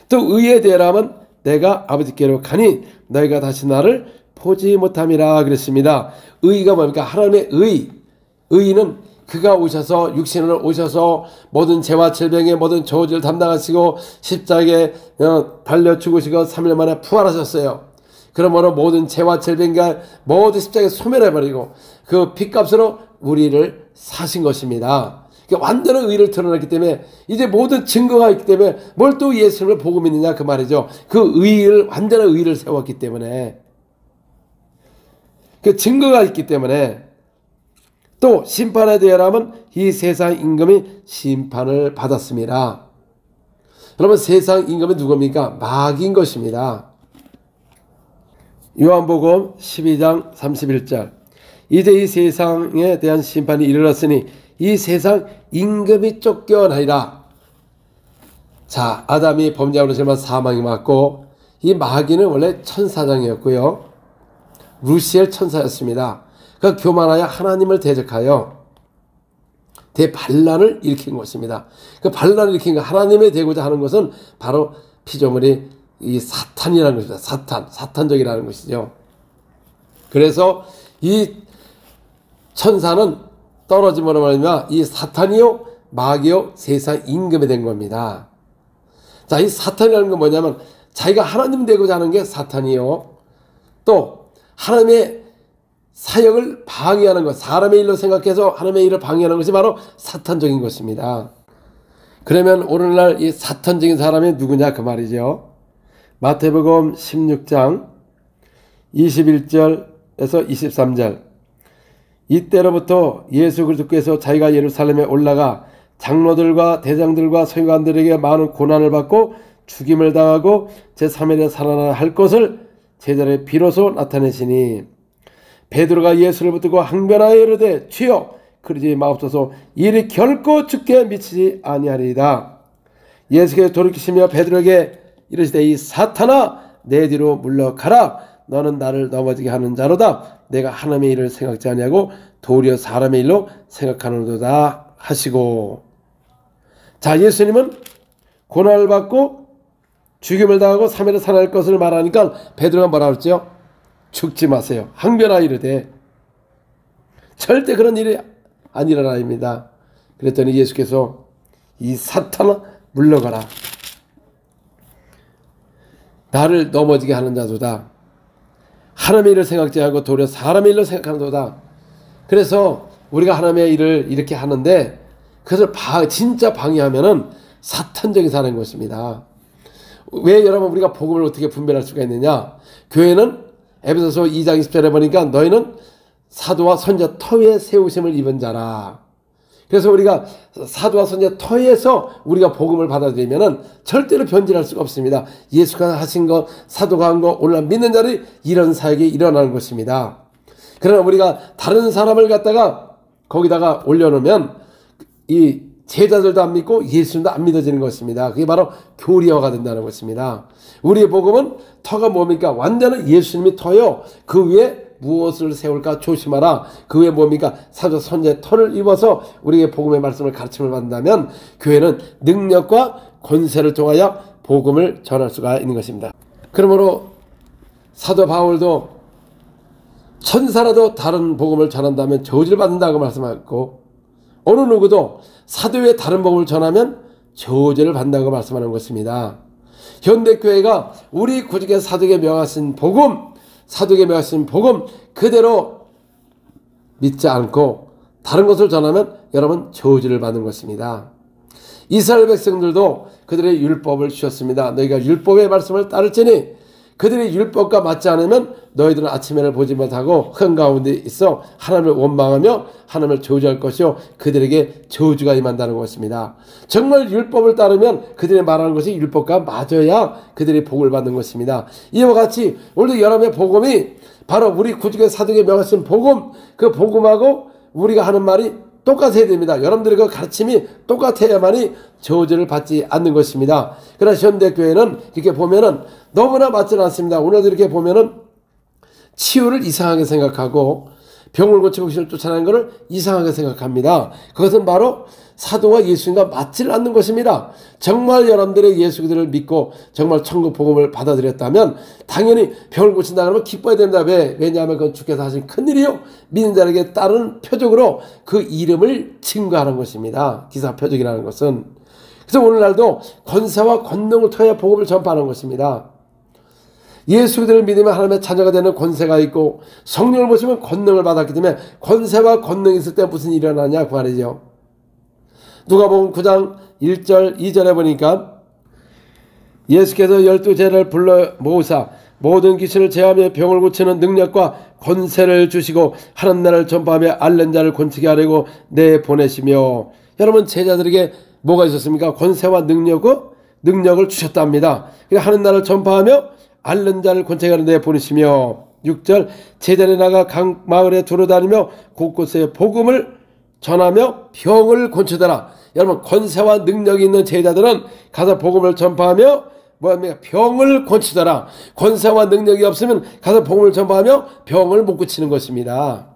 또 의에 대하라면 내가 아버지께로 가니 너희가 다시 나를 보지 못함이라 그랬습니다. 의가 뭡니까? 하나님의 의는 그가 오셔서 육신으로 오셔서 모든 죄와 질병의 모든 저주를 담당하시고 십자가에 달려 죽으시고 3일 만에 부활하셨어요. 그러므로 모든 죄와 질병과 모든 십자가에 소멸해버리고 그 핏값으로 우리를 사신 것입니다. 완전한 의를 드러냈기 때문에 이제 모든 증거가 있기 때문에 뭘 또 예수님을 보고 믿느냐 그 말이죠. 그 의를 완전한 의를 세웠기 때문에 그 증거가 있기 때문에 또 심판에 대하라면 이 세상 임금이 심판을 받았습니다. 여러분 세상 임금이 누굽니까? 마귀인 것입니다. 요한복음 12장 31절 이제 이 세상에 대한 심판이 이르렀으니 이 세상 임금이 쫓겨나리라. 자, 아담이 범죄함으로 인하여 사망이 맞고 이 마귀는 원래 천사장이었고요. 루시엘 천사였습니다. 그 교만하여 하나님을 대적하여 대반란을 일으킨 것입니다. 그 반란을 일으킨 거 하나님이 되고자 하는 것은 바로 피조물이 이 사탄이라는 것입니다. 사탄적이라는 것이죠. 그래서 이 천사는 떨어짐으로 말미암아 이 사탄이요 마귀요 세상 임금이 된 겁니다. 자, 이 사탄이라는 건 뭐냐면 자기가 하나님 되고자 하는 게 사탄이요 또 하나님의 사역을 방해하는 것, 사람의 일로 생각해서 하나님의 일을 방해하는 것이 바로 사탄적인 것입니다. 그러면 오늘날 이 사탄적인 사람이 누구냐 그 말이죠. 마태복음 16장 21절에서 23절 이때로부터 예수 그리스도께서 자기가 예루살렘에 올라가 장로들과 대장들과 서기관들에게 많은 고난을 받고 죽임을 당하고 제3일에 살아나야 할 것을 제자들에 비로소 나타내시니 베드로가 예수를 붙들고 항변하여 이르되 주여 그러지 마옵소서 이리 결코 죽게 미치지 아니하리이다. 예수께서 돌이키시며 베드로에게 이르시되 이 사탄아 내 뒤로 물러가라. 너는 나를 넘어지게 하는 자로다. 내가 하나님의 일을 생각지 아니하고 도리어 사람의 일로 생각하는도다 하시고 자 예수님은 고난을 받고 죽임을 당하고 3일에 살아날 것을 말하니까 베드로가 뭐라 그랬죠? 죽지 마세요. 항변하여 이르되 절대 그런 일이 안 일어납니다. 그랬더니 예수께서 이 사탄아 물러가라. 나를 넘어지게 하는 자도다. 하나님의 일을 생각지 않고 도리어 사람의 일로 생각하는도다. 그래서 우리가 하나님의 일을 이렇게 하는데 그것을 진짜 방해하면은 사탄적인 사람인 것입니다. 왜 여러분 우리가 복음을 어떻게 분별할 수가 있느냐? 교회는 에베소서 2장 20절에 보니까 너희는 사도와 선지자 터에 세우심을 입은 자라. 그래서 우리가 사도와 선지자 터에서 우리가 복음을 받아들이면은 절대로 변질할 수가 없습니다. 예수가 하신 것, 사도가 한 것, 오늘 믿는 자들이 이런 사역이 일어나는 것입니다. 그러나 우리가 다른 사람을 갖다가 거기다가 올려놓으면 이 제자들도 안 믿고 예수님도 안 믿어지는 것입니다. 그게 바로 교리화가 된다는 것입니다. 우리의 복음은 터가 뭡니까? 완전한 예수님이 터요. 그 위에 무엇을 세울까 조심하라. 그 위에 뭡니까? 사도 선지자의 터를 입어서 우리에게 복음의 말씀을 가르침을 받는다면 교회는 능력과 권세를 통하여 복음을 전할 수가 있는 것입니다. 그러므로 사도 바울도 천사라도 다른 복음을 전한다면 저주를 받는다고 말씀하고, 어느 누구도 사도의 다른 복음을 전하면 저주를 받는다고 말씀하는 것입니다. 현대교회가 우리 구주의 사도에게 명하신 복음, 사도에게 명하신 복음 그대로 믿지 않고 다른 것을 전하면 여러분 저주를 받는 것입니다. 이스라엘 백성들도 그들의 율법을 주셨습니다. 너희가 율법의 말씀을 따를지니 그들의 율법과 맞지 않으면 너희들은 아침에를 보지 못하고 흠 가운데 있어 하나님을 원망하며 하나님을 저주할 것이요 그들에게 저주가 임한다는 것입니다. 정말 율법을 따르면 그들이 말하는 것이 율법과 맞아야 그들이 복을 받는 것입니다. 이와 같이 오늘도 여러분의 복음이 바로 우리 구주의 사도에게 명하신 복음, 그 복음하고 우리가 하는 말이 똑같아야 됩니다. 여러분들의 그 가르침이 똑같아야만이 저주를 받지 않는 것입니다. 그러나 현대교회는 이렇게 보면은 너무나 맞지는 않습니다. 오늘도 이렇게 보면은 치유를 이상하게 생각하고 병을 고치고 귀신을 쫓아내는 것을 이상하게 생각합니다. 그것은 바로 사도와 예수님과 맞지 않는 것입니다. 정말 여러분들의 예수 그들을 믿고 정말 천국 복음을 받아들였다면 당연히 병을 고친다 그러면 기뻐야 됩니다. 왜냐하면 그건 주께서 하신 큰일이요 믿는 자에게 따르는 표적으로 그 이름을 증거하는 것입니다. 기사 표적이라는 것은. 그래서 오늘날도 권세와 권능을 통해 복음을 전파하는 것입니다. 예수 그들을 믿으면 하나님의 자녀가 되는 권세가 있고 성령을 보시면 권능을 받았기 때문에 권세와 권능이 있을 때 무슨 일이 일어나냐 그 말이죠. 누가복음 9장 1절 2절에 보니까 예수께서 12제자를 불러 모으사 모든 귀신을 제하며 병을 고치는 능력과 권세를 주시고 하는 나라를 전파하며 앓는 자를 곤치게 하려고 내보내시며, 여러분 제자들에게 뭐가 있었습니까? 권세와 능력을 주셨답니다. 하는 나라를 전파하며 앓는 자를 곤치게 하려 내보내시며, 6절 제자들이 나가 각 마을에 두루다니며 곳곳에 복음을 전하며 병을 고치더라. 여러분 권세와 능력이 있는 제자들은 가서 복음을 전파하며 뭐합니까? 병을 고치더라. 권세와 능력이 없으면 가서 복음을 전파하며 병을 못 고치는 것입니다.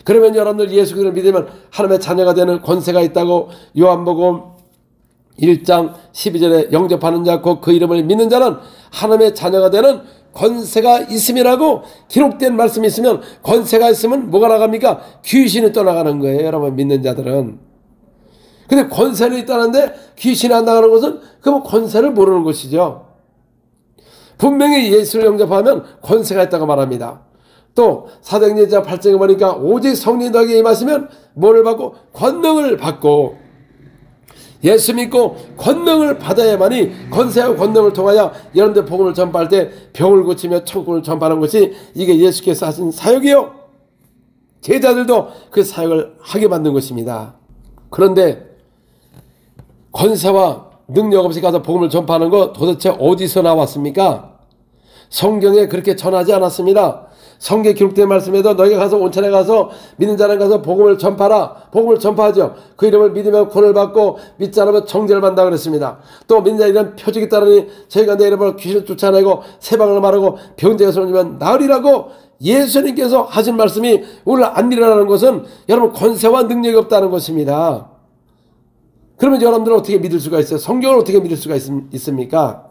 그러면 여러분들 예수 그리스도를 믿으면 하나님의 자녀가 되는 권세가 있다고 요한복음 1장 12절에 영접하는 자 곧 그 이름을 믿는 자는 하나님의 자녀가 되는 권세가 있음이라고 기록된 말씀이 있으면, 권세가 있으면 뭐가 나갑니까? 귀신이 떠나가는 거예요. 여러분 믿는 자들은. 근데 권세는 있다는데 귀신이 안 나가는 것은 그럼 권세를 모르는 것이죠. 분명히 예수를 영접하면 권세가 있다고 말합니다. 또 사도행전 8장에 보니까 오직 성령 너에게 임하시면 뭐를 받고? 권능을 받고, 예수 믿고 권능을 받아야만이 권세와 권능을 통하여 여러분들 복음을 전파할 때 병을 고치며 천국을 전파하는 것이 이게 예수께서 하신 사역이요. 제자들도 그 사역을 하게 만든 것입니다. 그런데 권세와 능력 없이 가서 복음을 전파하는 것 도대체 어디서 나왔습니까? 성경에 그렇게 전하지 않았습니다. 성경에 기록된 말씀에도 너희가 가서 온천에 가서 믿는 자는 가서 복음을 전파라. 복음을 전파하죠. 그 이름을 믿으면 구원을 받고 믿지 않으면 정죄를 받는다 그랬습니다. 또 믿는 자 이런 표적이 따르니 저희가 내 이름으로 귀신을 쫓아내고 새방을 말하고 병자가 손이면 나으리라고 예수님께서 하신 말씀이 오늘 안 일어나는 것은 여러분 권세와 능력이 없다는 것입니다. 그러면 여러분들은 어떻게 믿을 수가 있어요? 성경을 어떻게 믿을 수가 있습니까?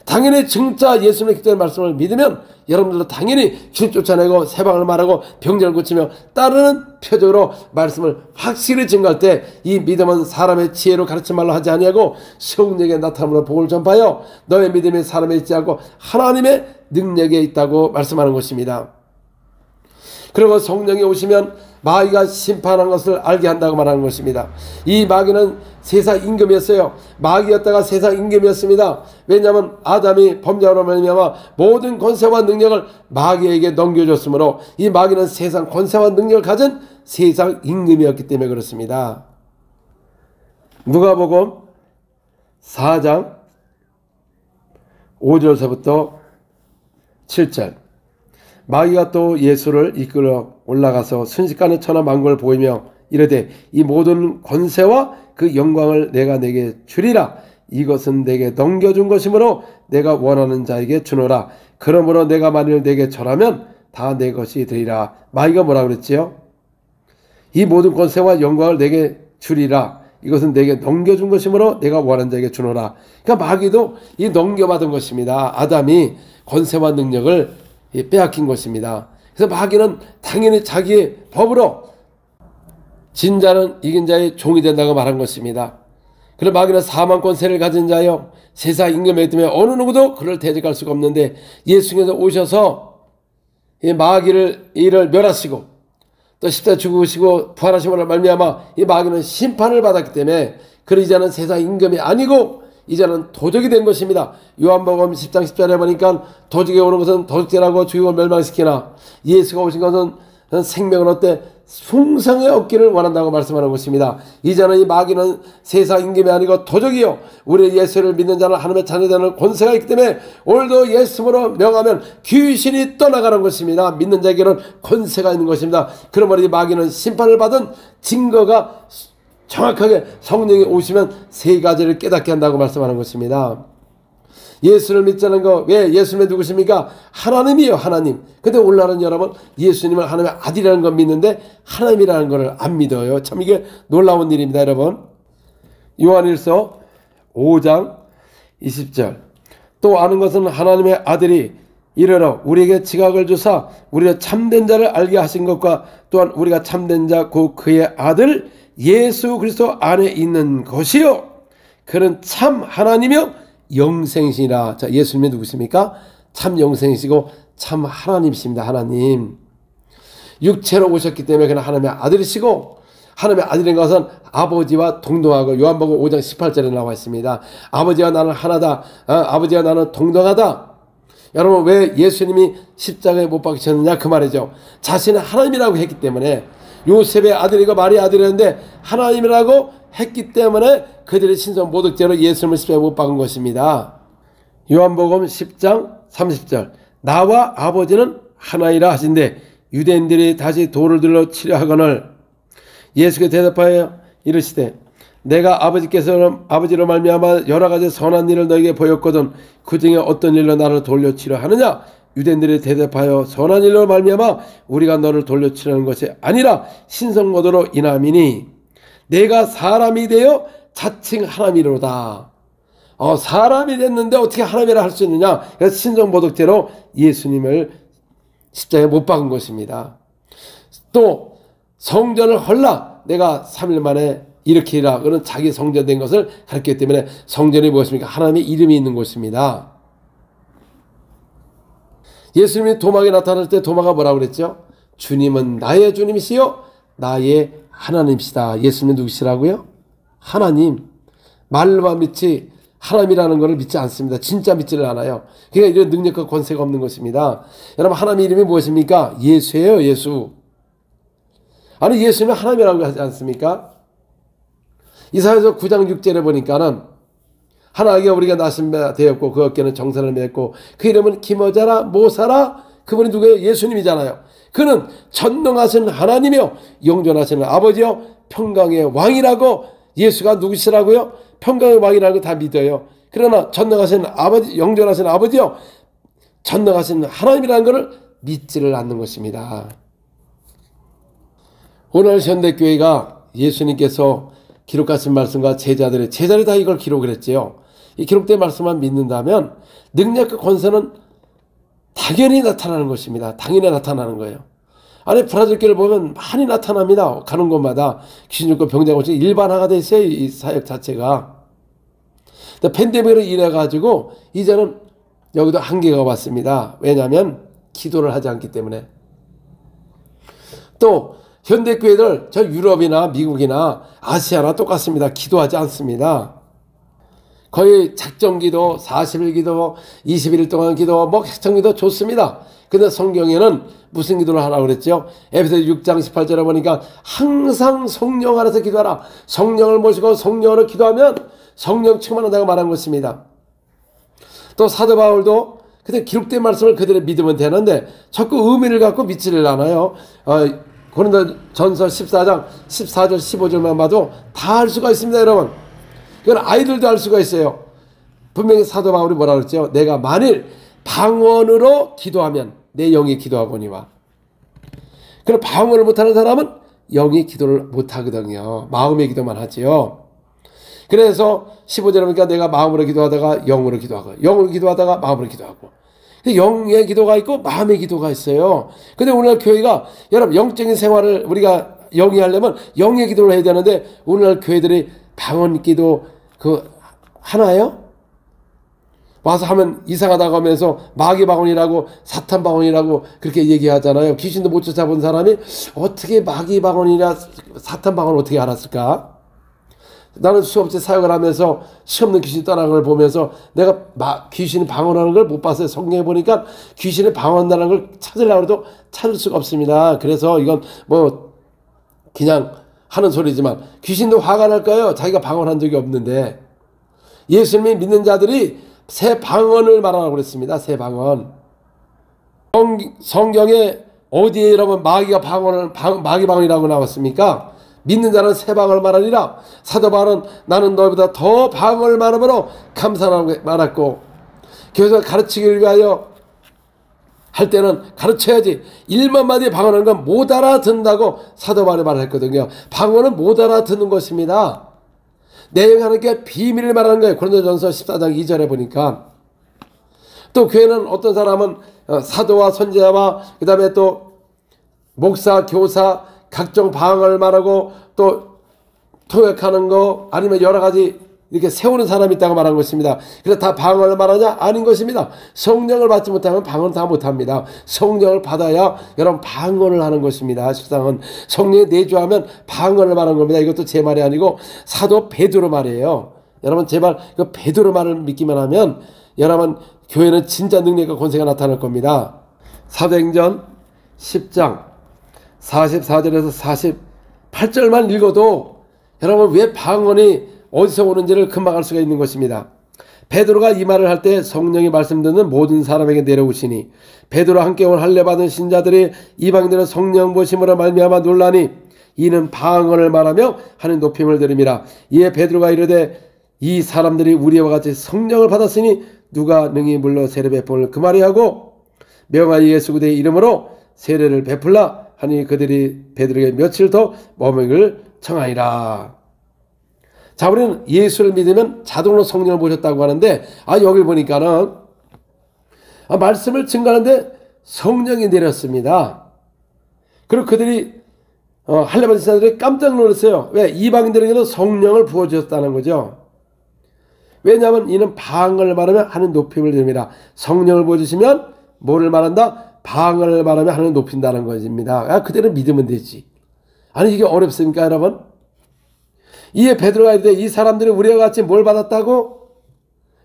당연히 진짜 예수님의 기도의 말씀을 믿으면 여러분들도 당연히 귀신 쫓아내고 새방을 말하고 병자를 고치며 따르는 표적으로 말씀을 확실히 증거할 때 이 믿음은 사람의 지혜로 가르치 말로 하지 아니하고 성령의 나타남으로 복음을 전파하여 너의 믿음이 사람에 있지 않고 하나님의 능력에 있다고 말씀하는 것입니다. 그리고 성령이 오시면 마귀가 심판한 것을 알게 한다고 말하는 것입니다. 이 마귀는 세상 임금이었어요. 마귀였다가 세상 임금이었습니다. 왜냐하면 아담이 범죄로 말미암아 모든 권세와 능력을 마귀에게 넘겨줬으므로 이 마귀는 세상 권세와 능력을 가진 세상 임금이었기 때문에 그렇습니다. 누가복음 4장 5절서부터 7절 마귀가 또 예수를 이끌어 올라가서 순식간에 천하 만국을 보이며 이르되 이 모든 권세와 그 영광을 내가 내게 주리라. 이것은 내게 넘겨준 것이므로 내가 원하는 자에게 주노라. 그러므로 내가 만일 내게 절하면 다 내 것이 되리라. 마귀가 뭐라 그랬지요? 이 모든 권세와 영광을 내게 주리라. 이것은 내게 넘겨준 것이므로 내가 원하는 자에게 주노라. 그러니까 마귀도 이 넘겨받은 것입니다. 아담이 권세와 능력을 빼앗긴 것입니다. 그래서 마귀는 당연히 자기의 법으로 진 자는 이긴 자의 종이 된다고 말한 것입니다. 그럼 마귀는 사망 권세를 가진 자요, 세상 임금이기 때문에 어느 누구도 그를 대적할 수가 없는데, 예수님께서 오셔서 이 마귀를 이를 멸하시고 또 십자가에 죽으시고 부활하심으로 말미암아 이 마귀는 심판을 받았기 때문에 그를 이제는 세상 임금이 아니고 이제는 도적이 된 것입니다. 요한복음 10장 10절에 보니까 도적이 오는 것은 도적질하고 죽이고 멸망시키나 예수가 오신 것은 생명을 얻되 풍성히 얻기를 원한다고 말씀하는 것입니다. 이제는 이 마귀는 세상 임금이 아니고 도적이요, 우리 예수를 믿는 자는 하나님의 자녀되는 권세가 있기 때문에 오늘도 예수로 명하면 귀신이 떠나가는 것입니다. 믿는 자에게는 권세가 있는 것입니다. 그러므로 이 마귀는 심판을 받은 증거가 정확하게 성령이 오시면 세 가지를 깨닫게 한다고 말씀하는 것입니다. 예수를 믿자는 거, 왜 예수님이 누구십니까? 하나님이에요, 하나님. 근데 오늘날은 여러분 예수님을 하나님의 아들이라는 걸 믿는데 하나님이라는 걸 안 믿어요. 참 이게 놀라운 일입니다, 여러분. 요한일서 5장 20절. 또 아는 것은 하나님의 아들이 이르러 우리에게 지각을 주사 우리가 참된 자를 알게 하신 것과 또한 우리가 참된 자 곧 그의 아들 예수 그리스도 안에 있는 것이요, 그는 참 하나님이요 영생이시라. 자, 예수님이 누구십니까? 참 영생이시고 참 하나님이십니다. 하나님. 육체로 오셨기 때문에 그는 하나님의 아들이시고, 하나님의 아들인 것은 아버지와 동등하고, 요한복음 5장 18절에 나와 있습니다. 아버지와 나는 하나다. 아버지와 나는 동등하다. 여러분, 왜 예수님이 십자가에 못 박히셨느냐 그 말이죠. 자신은 하나님이라고 했기 때문에, 요셉의 아들이고 마리아 아들이었는데 하나님이라고 했기 때문에 그들의 신성 모독죄로 예수님을 십자가에 못 박은 것입니다. 요한복음 10장 30절. 나와 아버지는 하나이라 하신대 유대인들이 다시 돌을 들러 치려 하거늘 예수께서 대답하여 이르시되 내가 아버지로 말미암아 여러 가지 선한 일을 너에게 보였거든 그 중에 어떤 일로 나를 돌려치려 하느냐? 유대인들이 대답하여 선한 일로 말미암아 우리가 너를 돌려치려는 것이 아니라 신성모독으로 인함이니 내가 사람이 되어 자칭 하나님이로다. 사람이 됐는데 어떻게 하나님이라 할 수 있느냐? 그래서 신성모독죄로 예수님을 십자가에 못 박은 것입니다. 또 성전을 헐라 내가 3일 만에 일으키리라. 그는 자기 성전된 것을 가르쳤기 때문에 성전이 무엇입니까? 하나님의 이름이 있는 곳입니다. 예수님이 도마에 나타날 때 도마가 뭐라고 그랬죠? 주님은 나의 주님이시요 나의 하나님이시다. 예수님은 누구시라고요? 하나님. 말로만 믿지 하나님이라는 것을 믿지 않습니다. 진짜 믿지를 않아요. 그러니까 이런 능력과 권세가 없는 것입니다. 여러분, 하나님의 이름이 무엇입니까? 예수예요, 예수. 아니, 예수님은 하나님이라고 하지 않습니까? 이사야서 9장 6절에 보니까는 하나님께 우리가 나신 바 되었고 그 어깨는 정사를 맺고 그 이름은 기모자라 모사라. 그분이 누구예요? 예수님이잖아요. 그는 전능하신 하나님이요 영존하시는 아버지요 평강의 왕이라고. 예수가 누구시라고요? 평강의 왕이라는 거 다 믿어요. 그러나 전능하신 아버지, 영존하신 아버지요 전능하신 하나님이라는 것을 믿지를 않는 것입니다. 오늘 현대교회가 예수님께서 기록하신 말씀과 제자들이 다 이걸 기록을 했지요. 이 기록된 말씀만 믿는다면 능력과 권세는 당연히 나타나는 것입니다. 당연히 나타나는 거예요. 아니, 브라질 교회를 보면 많이 나타납니다. 가는 곳마다 귀신 죽고 병자 고치고 일반화가 돼 있어요. 이 사역 자체가. 팬데믹으로 인해가지고 이제는 여기도 한계가 왔습니다. 왜냐하면 기도를 하지 않기 때문에. 또 현대교회들 저 유럽이나 미국이나 아시아나 똑같습니다. 기도하지 않습니다. 거의 작정기도, 40일 기도, 21일 동안 기도, 작정기도 좋습니다. 근데 성경에는 무슨 기도를 하라고 그랬죠? 에베소서 6장 18절에 보니까 항상 성령 안에서 기도하라. 성령을 모시고 성령으로 기도하면 성령 충만하다고 말한 것입니다. 또 사도 바울도 그때 기록된 말씀을 그대로 믿으면 되는데 자꾸 의미를 갖고 믿지를 않아요. 고린도전서 14장 14절 15절만 봐도 다 알 수가 있습니다, 여러분. 이건 아이들도 알 수가 있어요. 분명히 사도 바울이 뭐라 그랬죠? 내가 만일 방언으로 기도하면 내 영이 기도하거니와. 그럼 방언을 못하는 사람은 영이 기도를 못하거든요. 마음의 기도만 하지요. 그래서 15절에 보니까 내가 마음으로 기도하다가 영으로 기도하고, 영으로 기도하다가 마음으로 기도하고. 영의 기도가 있고 마음의 기도가 있어요. 근데 오늘날 교회가, 여러분 영적인 생활을 우리가 영위하려면 영의 기도를 해야 되는데, 오늘날 교회들이 방언 기도 하나요? 와서 하면 이상하다고 하면서 마귀 방언이라고 사탄 방언이라고 그렇게 얘기하잖아요. 귀신도 못 쫓아본 사람이 어떻게 마귀 방언이나 사탄 방언을 어떻게 알았을까? 나는 수업체 사역을 하면서 시없는 귀신 떠나는 걸 보면서 내가 귀신이 방언하는 걸 못 봤어요. 성경에 보니까 귀신이 방언하는 걸 찾으려고 해도 찾을 수가 없습니다. 그래서 이건 뭐 그냥 하는 소리지만 귀신도 화가 날까요? 자기가 방언한 적이 없는데. 예수님이 믿는 자들이 새 방언을 말하라고 그랬습니다. 새 방언. 성경에 어디에 여러분 마귀 방언이라고 나왔습니까? 믿는 자는 새 방언을 말하니라. 사도 바울은 나는 너희보다 더 방언을 말함으로 감사하라고 말했고, 교회에서 가르치기를 위하여 할 때는 가르쳐야지. 1만 마디 방언하는 건 못 알아듣는다고 사도 바울이 말했거든요. 방언은 못 알아듣는 것입니다. 내용이 하나님께 비밀을 말하는 거예요. 고린도전서 14장 2절에 보니까. 또 교회는 어떤 사람은 사도와 선지자와 그 다음에 또 목사, 교사 각종 방언을 말하고 또 통역하는 거 아니면 여러 가지 이렇게 세우는 사람이 있다고 말한 것입니다. 그래서 다 방언을 말하냐? 아닌 것입니다. 성령을 받지 못하면 방언 다 못합니다. 성령을 받아야 여러분 방언을 하는 것입니다. 실상은 성령이 내주하면 방언을 말하는 겁니다. 이것도 제 말이 아니고 사도 베드로 말이에요. 여러분 제발 그 베드로 말을 믿기만 하면 여러분 교회는 진짜 능력과 권세가 나타날 겁니다. 사도행전 10장 44절에서 48절만 읽어도 여러분 왜 방언이 어디서 오는지를 금방 알 수가 있는 것입니다. 베드로가 이 말을 할 때 성령이 말씀 듣는 모든 사람에게 내려오시니 베드로와 함께 온 할례 받은 신자들이 이방인들은 성령 보심으로 말미암아 놀라니 이는 방언을 말하며 하는 높임을 드림이라. 이에 베드로가 이르되 이 사람들이 우리와 같이 성령을 받았으니 누가 능히 물러 세례 베품을 그말이 하고 명하여 예수 그리스도의 이름으로 세례를 베풀라 하니 그들이 베드로에게 며칠 더 머무기를 청하니라. 자, 우리는 예수를 믿으면 자동으로 성령을 보셨다고 하는데, 여기 보니까는, 말씀을 증거하는데 성령이 내렸습니다. 그리고 그들이, 할례 받은 사람들이 깜짝 놀랐어요. 왜? 이방인들에게도 성령을 부어주셨다는 거죠. 왜냐하면 이는 방언을 말하며 하는 높임을 드립니다. 성령을 부어주시면 뭐를 말한다? 방언을 말하며 하는 높인다는 것입니다. 그대로 믿으면 되지. 아니, 이게 어렵습니까, 여러분? 이에 베드로가 이르되 이 사람들이 우리와 같이 뭘 받았다고?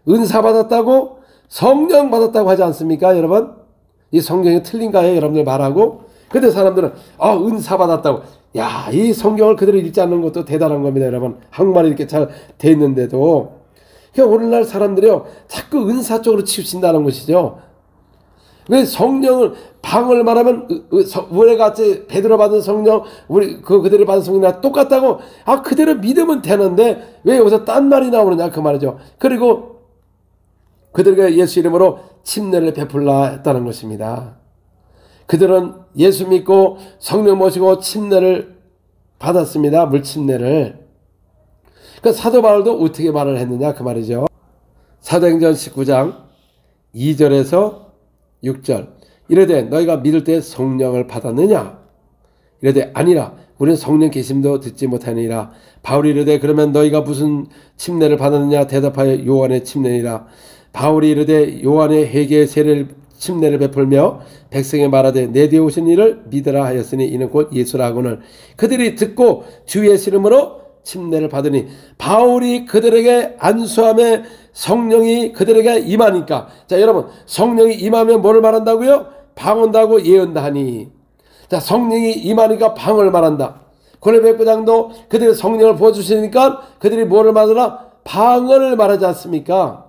은사 받았다고? 성령 받았다고 하지 않습니까, 여러분? 이 성경이 틀린가요, 여러분들 말하고? 근데 사람들은 은사 받았다고. 야, 이 성경을 그대로 읽지 않는 것도 대단한 겁니다, 여러분. 한국말이 이렇게 잘 돼 있는데도. 그러니까 오늘날 사람들이요 자꾸 은사 쪽으로 치우친다는 것이죠. 왜 성령을 방언을 말하면 우리가 같이 베드로 받은 성령 그들이 받은 성령이랑 똑같다고 그대로 믿으면 되는데 왜 여기서 딴 말이 나오느냐 그 말이죠. 그리고 그들에게 예수 이름으로 침례를 베풀라 했다는 것입니다. 그들은 예수 믿고 성령 모시고 침례를 받았습니다. 물침례를. 그 사도 바울도 어떻게 말을 했느냐 그 말이죠. 사도행전 19장 2절에서 6절 이르되 너희가 믿을 때 성령을 받았느냐? 이르되 아니라 우리는 성령 계심도 듣지 못하니라. 바울이 이르되 그러면 너희가 무슨 침례를 받았느냐? 대답하여 요한의 침례니라. 바울이 이르되 요한의 회개의 세례를 침례를 베풀며 백성에 말하되 내 뒤에 오신 이를 믿으라 하였으니 이는 곧 예수라고는 그들이 듣고 주 예수 이름으로 침례를 받으니 바울이 그들에게 안수함에 성령이 그들에게 임하니까 자 여러분 성령이 임하면 뭐를 말한다고요? 방언도 하고 예언도 하니 자 성령이 임하니까 방언을 말한다. 고린도 백부장도 그들이 성령을 부어주시니까 그들이 뭐를 말하나? 방언을 말하지 않습니까?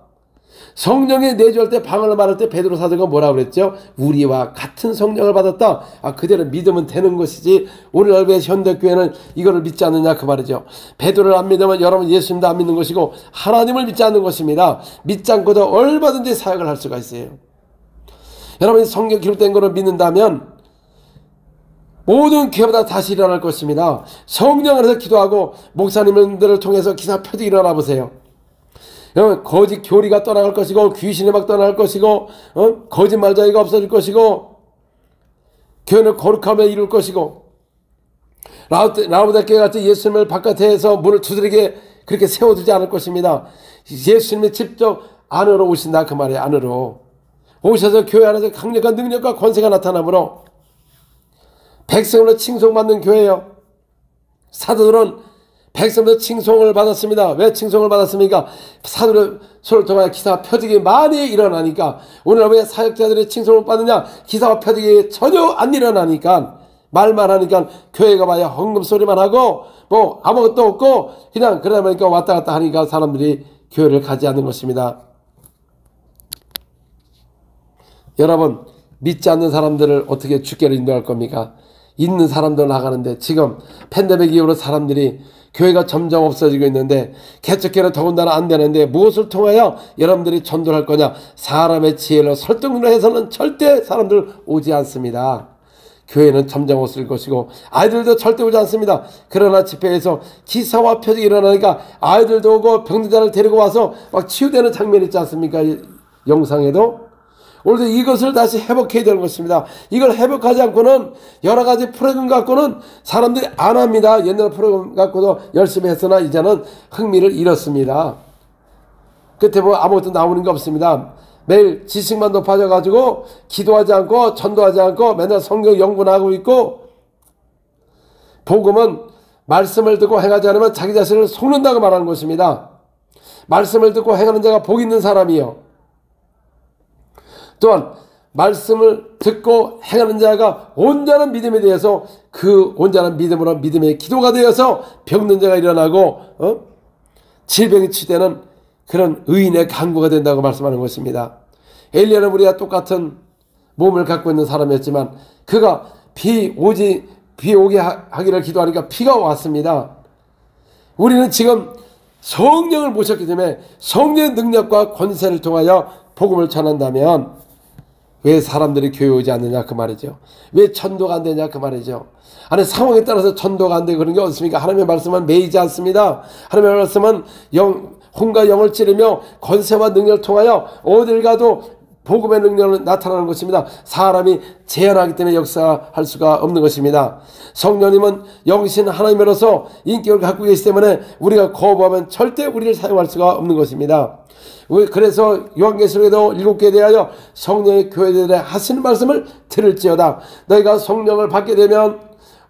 성령이 내주할 때 방언을 말할 때 베드로 사도가 뭐라고 그랬죠? 우리와 같은 성령을 받았다. 그대로 믿으면 되는 것이지 오늘날 왜 현대교회는 이거를 믿지 않느냐 그 말이죠. 베드로를 안 믿으면 여러분 예수님도 안 믿는 것이고 하나님을 믿지 않는 것입니다. 믿지 않고도 얼마든지 사역을 할 수가 있어요. 여러분이 성경 기록된 것을 믿는다면 모든 교회보다 다시 일어날 것입니다. 성령 안에서 기도하고 목사님들을 통해서 기사 표적이 일어나 보세요. 거짓 교리가 떠나갈 것이고 귀신이 막 떠나갈 것이고 거짓말자이가 없어질 것이고 교회는 거룩함에 이룰 것이고 라우다케 같이 예수님을 바깥에서 문을 두드리게 그렇게 세워두지 않을 것입니다. 예수님이 직접 안으로 오신다 그 말이에요. 안으로 오셔서 교회 안에서 강력한 능력과 권세가 나타나므로 백성으로 칭송받는 교회예요. 사도들은 백성으로 칭송을 받았습니다. 왜 칭송을 받았습니까? 사도를 통하여 기사와 표적이 많이 일어나니까. 오늘 왜 사역자들이 칭송을 받느냐? 기사와 표적이 전혀 안 일어나니까, 말만 하니까 교회가 봐야 헌금 소리만 하고 뭐 아무것도 없고 그냥 그러다 보니까 왔다 갔다 하니까 사람들이 교회를 가지 않는 것입니다. 여러분, 믿지 않는 사람들을 어떻게 주께로 인도할 겁니까? 있는 사람도 나가는데 지금 팬데믹 이후로 사람들이 교회가 점점 없어지고 있는데 개척교회는 더군다나 안 되는데 무엇을 통하여 여러분들이 전도를 할 거냐? 사람의 지혜로 설득으로 해서는 절대 사람들 오지 않습니다. 교회는 점점 없을 것이고 아이들도 절대 오지 않습니다. 그러나 집회에서 기사와 표적이 일어나니까 아이들도 오고 병자를 데리고 와서 막 치유되는 장면이 있지 않습니까? 영상에도. 오늘도 이것을 다시 회복해야 되는 것입니다. 이걸 회복하지 않고는 여러 가지 프로그램 갖고는 사람들이 안 합니다. 옛날 프로그램 갖고도 열심히 했으나 이제는 흥미를 잃었습니다. 끝에 보면 아무것도 나오는 게 없습니다. 매일 지식만 높아져가지고 기도하지 않고 전도하지 않고 맨날 성경 연구나 하고 있고, 복음은 말씀을 듣고 행하지 않으면 자기 자신을 속는다고 말하는 것입니다. 말씀을 듣고 행하는 자가 복 있는 사람이요. 또한 말씀을 듣고 행하는 자가 온전한 믿음에 대해서 그 온전한 믿음으로 믿음의 기도가 되어서 병든 자가 일어나고 질병이 치유되는 그런 의인의 간구가 된다고 말씀하는 것입니다. 엘리야는 우리와 똑같은 몸을 갖고 있는 사람이었지만 그가 비 오게 하기를 기도하니까 비가 왔습니다. 우리는 지금 성령을 모셨기 때문에 성령의 능력과 권세를 통하여 복음을 전한다면 왜 사람들이 교회 오지 않느냐 그 말이죠. 왜 전도가 안 되냐 그 말이죠. 아니 상황에 따라서 전도가 안 되고 그런 게 어떻습니까? 하나님의 말씀은 매이지 않습니다. 하나님의 말씀은 혼과 영을 찌르며 권세와 능력을 통하여 어딜 가도 복음의 능력을 나타나는 것입니다. 사람이 제한하기 때문에 역사할 수가 없는 것입니다. 성령님은 영신 하나님으로서 인격을 갖고 계시기 때문에 우리가 거부하면 절대 우리를 사용할 수가 없는 것입니다. 그래서 요한계시록에도 7개에 대하여 성령의 교회들에 하시는 말씀을 들을지어다. 너희가 성령을 받게 되면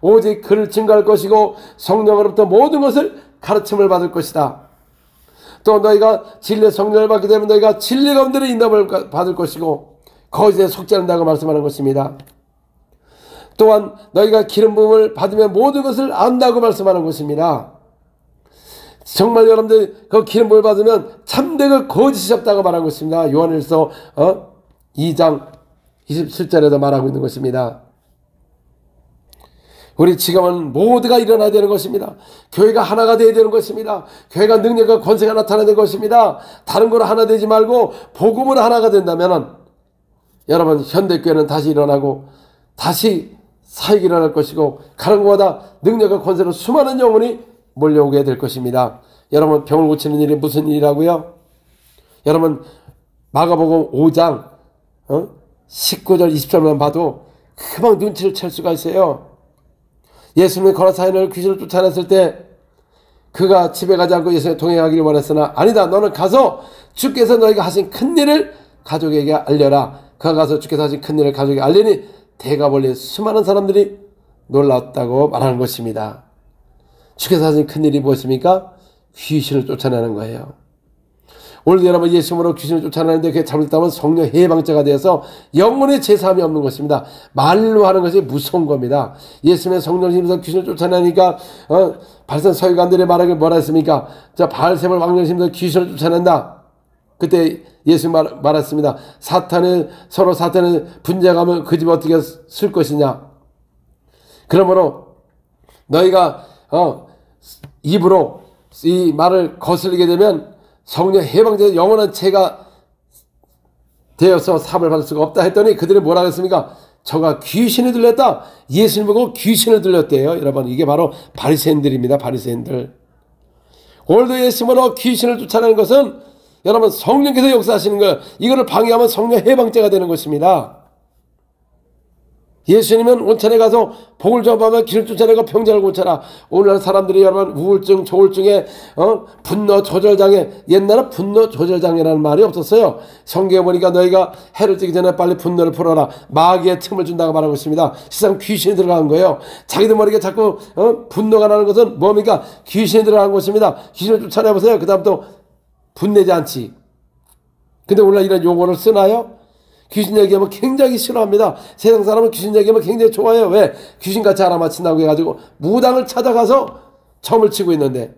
오직 그를 증거할 것이고 성령으로부터 모든 것을 가르침을 받을 것이다. 또 너희가 진리의 성령을 받게 되면 너희가 진리 가운데로 인도를 받을 것이고 거짓에 속지 않는다고 말씀하는 것입니다. 또한 너희가 기름 부음을 받으면 모든 것을 안다고 말씀하는 것입니다. 정말 여러분들 그 기름 부음을 받으면 참되고 거짓이 없다고 말하는 것입니다. 요한일서 2장 27절에도 말하고 있는 것입니다. 우리 지금은 모두가 일어나야 되는 것입니다. 교회가 하나가 되어야 되는 것입니다. 교회가 능력과 권세가 나타나야 되는 것입니다. 다른 거로 하나 되지 말고 복음으로 하나가 된다면 여러분 현대교회는 다시 일어나고 다시 사역이 일어날 것이고 가는 것보다 능력과 권세로 수많은 영혼이 몰려오게 될 것입니다. 여러분 병을 고치는 일이 무슨 일이라고요? 여러분 마가복음 5장 19절 20절만 봐도 금방 눈치를 챌 수가 있어요. 예수님이 거라사인을 귀신을 쫓아냈을 때 그가 집에 가지 않고 예수님과 동행하기를 원했으나 아니다 너는 가서 주께서 너희가 하신 큰 일을 가족에게 알려라. 그가 가서 주께서 하신 큰 일을 가족에게 알리니 대가 멀리 수많은 사람들이 놀랐다고 말하는 것입니다. 주께서 하신 큰 일이 무엇입니까? 귀신을 쫓아내는 거예요. 오늘도 여러분 예수님으로 귀신을 쫓아내는데 그게 잘못됐다면 성령 해방자가 되어서 영혼의 제사함이 없는 것입니다. 말로 하는 것이 무서운 겁니다. 예수님의 성령을 힘써 귀신을 쫓아내니까 발선 서기관들이 말하길 뭐라 했습니까? 자 바알세불 왕령을 힘써 귀신을 쫓아낸다. 그때 예수 말했습니다. 서로 사탄의 분쟁하면 그 집 어떻게 쓸 것이냐. 그러므로 너희가 입으로 이 말을 거슬리게 되면 성령 해방자 영원한 죄가 되어서 사함을 받을 수가 없다 했더니 그들이 뭐라고 했습니까? 저가 귀신을 들렸다. 예수님 보고 귀신을 들렸대요. 여러분, 이게 바로 바리새인들입니다. 바리새인들. 오늘도 예수님으로 귀신을 쫓아내는 것은 여러분 성령께서 역사하시는 거예요. 이거를 방해하면 성령 해방죄가 되는 것입니다. 예수님은 온천에 가서 복을 전파하면 귀신을 쫓아내고 병자를 고쳐라. 오늘날 사람들이 여러분 우울증, 조울증에 분노 조절장애, 옛날에 분노 조절장애라는 말이 없었어요. 성경에 보니까 너희가 해를 뜨기 전에 빨리 분노를 풀어라. 마귀의 틈을 준다고 말하고 있습니다. 세상 귀신이 들어간 거예요. 자기도 모르게 자꾸 분노가 나는 것은 뭡니까? 귀신이 들어간 것입니다. 귀신을 쫓아내보세요. 그 다음 또 분내지 않지. 근데 오늘날 이런 용어를 쓰나요? 귀신 얘기하면 굉장히 싫어합니다. 세상 사람은 귀신 얘기하면 굉장히 좋아해요. 왜? 귀신같이 알아맞힌다고 해가지고 무당을 찾아가서 점을 치고 있는데,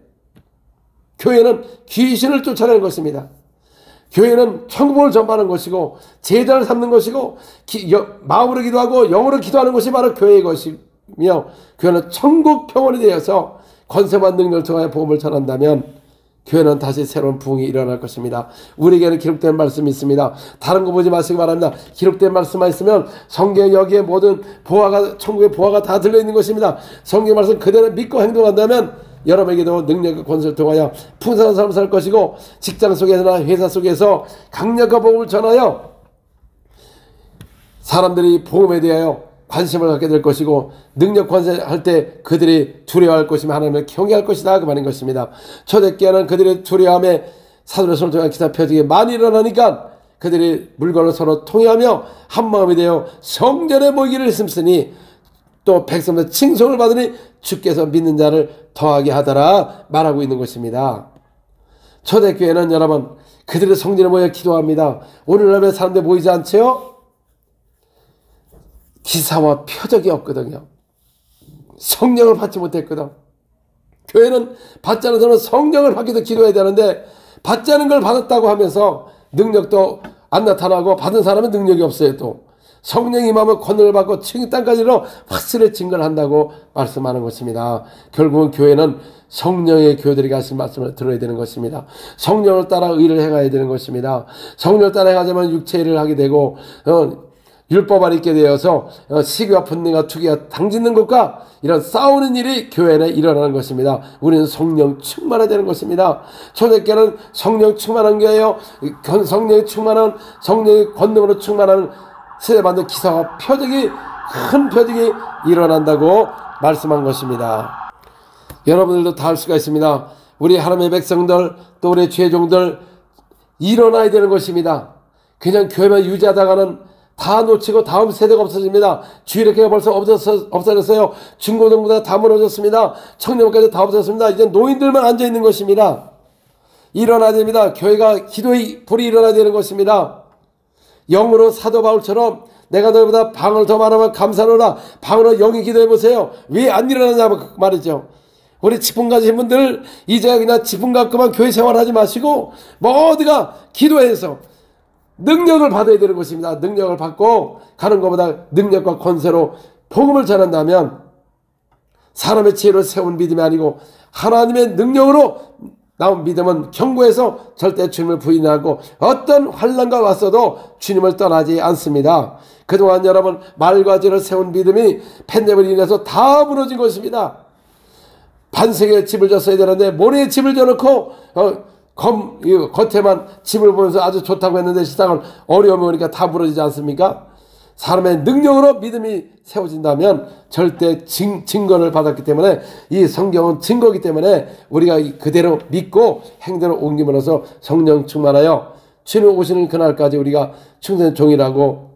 교회는 귀신을 쫓아내는 것입니다. 교회는 천국을 전파하는 것이고 제자를 삼는 것이고 마음으로 기도하고 영으로 기도하는 것이 바로 교회의 것이며, 교회는 천국 병원이 되어서 권세만 능력을 통하여 복음을 전한다면 교회는 다시 새로운 부흥이 일어날 것입니다. 우리에게는 기록된 말씀이 있습니다. 다른 거 보지 마시기 바랍니다. 기록된 말씀만 있으면 성경 여기에 모든 보화가, 천국의 보화가 다 들려있는 것입니다. 성경 말씀 그대로 믿고 행동한다면 여러분에게도 능력과 권세를 통하여 풍성한 삶을 살 것이고, 직장 속에서나 회사 속에서 강력한 복음을 전하여 사람들이 복음에 대하여 관심을 갖게 될 것이고, 능력 권세할 때 그들이 두려워할 것이며 하나님을 경외할 것이다, 그 말인 것입니다. 초대교회는 그들의 두려움에 사도의 손을 통한 기사 표적이 많이 일어나니까 그들이 물건을 서로 통해하며 한마음이 되어 성전에 모이기를 힘쓰니 또 백성들 칭송을 받으니 주께서 믿는 자를 더하게 하더라 말하고 있는 것입니다. 초대교회는 여러분 그들의 성전에 모여 기도합니다. 오늘날의 사람들 모이지 않죠? 기사와 표적이 없거든요. 성령을 받지 못했거든. 교회는 받지 않은 사람은 성령을 받기 위해서 기도해야 되는데, 받지 않은 걸 받았다고 하면서 능력도 안 나타나고 받은 사람은 능력이 없어요. 또 성령이 임하면 권능을 받고 땅까지로 확실히 증거를 한다고 말씀하는 것입니다. 결국은 교회는 성령의 교회들이 하신 말씀을 들어야 되는 것입니다. 성령을 따라 의를 행해야 되는 것입니다. 성령을 따라 행하자면 육체의 일을 하게 되고 율법 아래 있게 되어서 시기와 분노가 투기가 당짓는 것과 이런 싸우는 일이 교회 내에 일어나는 것입니다. 우리는 성령 충만해야 되는 것입니다. 초대교회는 성령 충만한 교회요, 성령이 충만한, 성령의 권능으로 충만한 세례받는 기사와 표적이, 큰 표적이 일어난다고 말씀한 것입니다. 여러분들도 다 할 수가 있습니다. 우리 하나님의 백성들, 또 우리 죄종들 일어나야 되는 것입니다. 그냥 교회만 유지하다가는 다 놓치고 다음 세대가 없어집니다. 주일학교가 벌써 없어졌어요. 중고등부가 다 무너졌습니다. 청년부까지 다 없어졌습니다. 이제 노인들만 앉아있는 것입니다. 일어나야 됩니다. 교회가 기도의 불이 일어나야 되는 것입니다. 영으로 사도 바울처럼 내가 너희보다 방을 더 많으면 감사하노라. 방으로 영이 기도해보세요. 왜 안 일어나냐 말이죠. 우리 직분 가진 분들 이제 그냥 직분 갖고만 교회 생활하지 마시고 모두가 기도해서 능력을 받아야 되는 것입니다. 능력을 받고 가는 것보다 능력과 권세로 복음을 전한다면 사람의 지혜로 세운 믿음이 아니고 하나님의 능력으로 나온 믿음은 견고해서 절대 주님을 부인하고 어떤 환난과 왔어도 주님을 떠나지 않습니다. 그동안 여러분 말과 지혜를 세운 믿음이 팬데믹으로 인해서 다 무너진 것입니다. 반석에 집을 졌어야 되는데 모래에 집을 져놓고 겉에만 집을 보면서 아주 좋다고 했는데 세상은 어려움이 오니까 다 무너지지 않습니까? 사람의 능력으로 믿음이 세워진다면 절대 증거를 받았기 때문에, 이 성경은 증거이기 때문에 우리가 그대로 믿고 행대로 옮김으로써 성령 충만하여 주님 오시는 그날까지 우리가 충성된 종이라고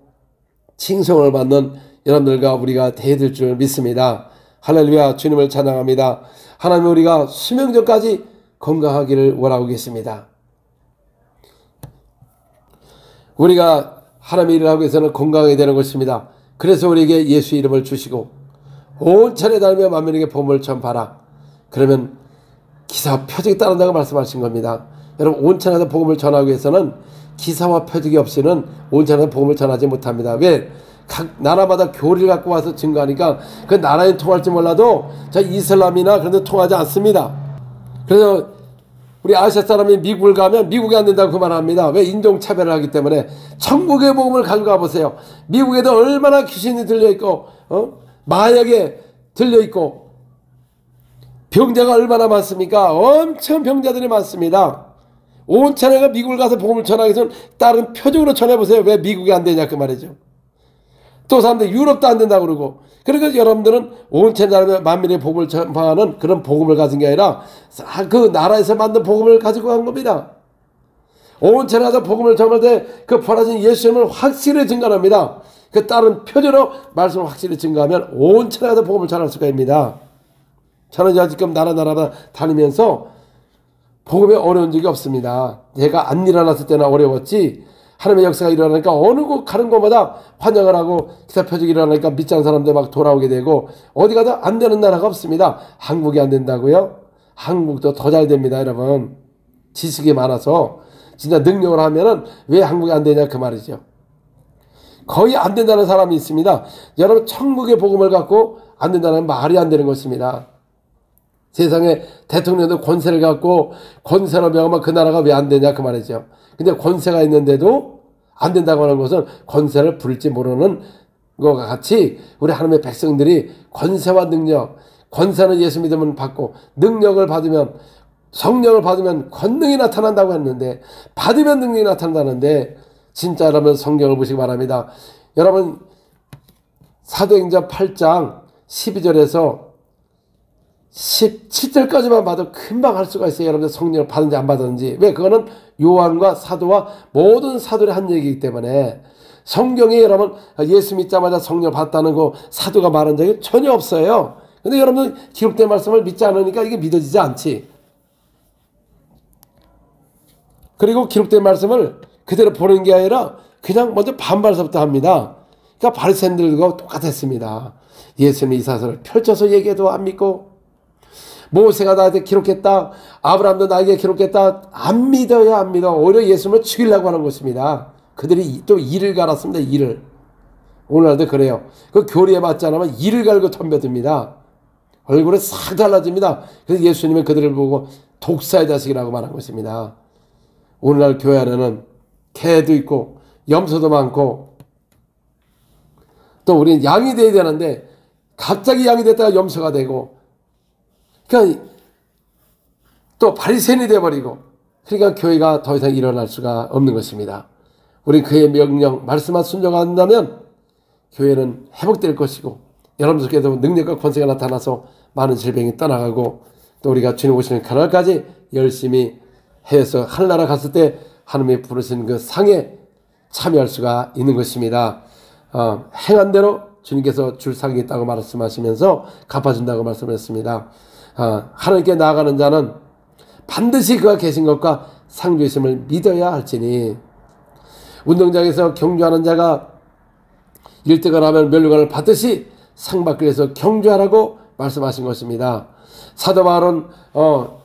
칭송을 받는 여러분들과 우리가 되어질 줄 믿습니다. 할렐루야. 주님을 찬양합니다. 하나님, 우리가 수명전까지 건강하기를 원하고 계십니다. 우리가 하나님의 일을 하기 위해서는 건강하게 되는 것입니다. 그래서 우리에게 예수 이름을 주시고 온 천에 다니며 만민에게 복음을 전파하라. 그러면 기사와 표적이 따른다고 말씀하신 겁니다. 여러분 온천에서 복음을 전하기 위해서는 기사와 표적이 없이는 온천에서 복음을 전하지 못합니다. 왜? 각 나라마다 교리를 갖고 와서 증거하니까 그 나라에 통할지 몰라도 저 이슬람이나 그런 데 통하지 않습니다. 그래서 우리 아시아 사람이 미국을 가면 미국이 안 된다고 그 말합니다. 왜? 인종차별을 하기 때문에. 천국의 복음을 가져가 보세요. 미국에도 얼마나 귀신이 들려있고 마약에 들려있고 병자가 얼마나 많습니까? 엄청 병자들이 많습니다. 온천에가 미국을 가서 복음을 전하기 위해서는 다른 표적으로 전해보세요. 왜 미국이 안 되냐 그 말이죠. 또 사람들 유럽도 안 된다고 그러고. 그러니까 여러분들은 온천 나라의 만민의 복음을 전파하는 그런 복음을 가진 게 아니라 그 나라에서 만든 복음을 가지고 간 겁니다. 온천에 가서 복음을 전할 때 그 부활하신 예수님을 확실히 증거합니다. 그 다른 표적으로 말씀을 확실히 증거하면 온천에 가서 복음을 전할 수가 있습니다. 저는 지금 나라마다 다니면서 복음에 어려운 적이 없습니다. 내가 안 일어났을 때나 어려웠지 하나님의 역사가 일어나니까 어느 곳 가는 곳마다 환영을 하고 기사 표적이 일어나니까 믿지 않는 사람들 막 돌아오게 되고 어디 가도 안 되는 나라가 없습니다. 한국이 안 된다고요? 한국도 더 잘 됩니다. 여러분 지식이 많아서 진짜 능력을 하면은 왜 한국이 안 되냐 그 말이죠. 거의 안 된다는 사람이 있습니다. 여러분 천국의 복음을 갖고 안 된다는 말이 안 되는 것입니다. 세상에 대통령도 권세를 갖고 권세로 명하면 그 나라가 왜 안 되냐 그 말이죠. 근데 권세가 있는데도 안 된다고 하는 것은 권세를 부릴지 모르는 것과 같이 우리 하나님의 백성들이 권세와 능력, 권세는 예수 믿으면 받고 능력을 받으면 성령을 받으면 권능이 나타난다고 했는데 받으면 능력이 나타난다는데 진짜 여러분 성경을 보시기 바랍니다. 여러분 사도행전 8장 12절에서 17절까지만 봐도 금방 할 수가 있어요. 여러분들 성령을 받은지 안 받았는지. 왜? 그거는 요한과 사도와 모든 사도들이 한 얘기이기 때문에 성경에 여러분 예수 믿자마자 성령을 받았다는 거 사도가 말한 적이 전혀 없어요. 근데 여러분 기록된 말씀을 믿지 않으니까 이게 믿어지지 않지. 그리고 기록된 말씀을 그대로 보는 게 아니라 그냥 먼저 반발서부터 합니다. 그러니까 바리새인들과 똑같았습니다. 예수님이 이 사실을 펼쳐서 얘기해도 안 믿고 모세가 나한테 기록했다. 아브라함도 나에게 기록했다. 안 믿어요. 안 믿어. 오히려 예수님을 죽이려고 하는 것입니다. 그들이 또 이를 갈았습니다. 이를. 오늘날도 그래요. 그 교리에 맞지 않으면 이를 갈고 덤벼듭니다. 얼굴이 싹 달라집니다. 그래서 예수님은 그들을 보고 독사의 자식이라고 말한 것입니다. 오늘날 교회 안에는 개도 있고 염소도 많고 또 우리는 양이 돼야 되는데 갑자기 양이 됐다가 염소가 되고 그러니까 또 바리새인이 되어버리고 그러니까 교회가 더 이상 일어날 수가 없는 것입니다. 우리 그의 명령 말씀만 순종한다면 교회는 회복될 것이고 여러분들께도 능력과 권세가 나타나서 많은 질병이 떠나가고 또 우리가 주님 오시는 그날까지 열심히 해서 하늘나라 갔을 때 하나님이 부르신 그 상에 참여할 수가 있는 것입니다. 행한 대로 주님께서 줄 상이 있다고 말씀하시면서 갚아준다고 말씀했습니다. 하나님께 나아가는 자는 반드시 그가 계신 것과 상 주심을 믿어야 할지니 운동장에서 경주하는 자가 1등을 하면 면류관을 받듯이 상 받기 위해서 경주하라고 말씀하신 것입니다. 사도 바울은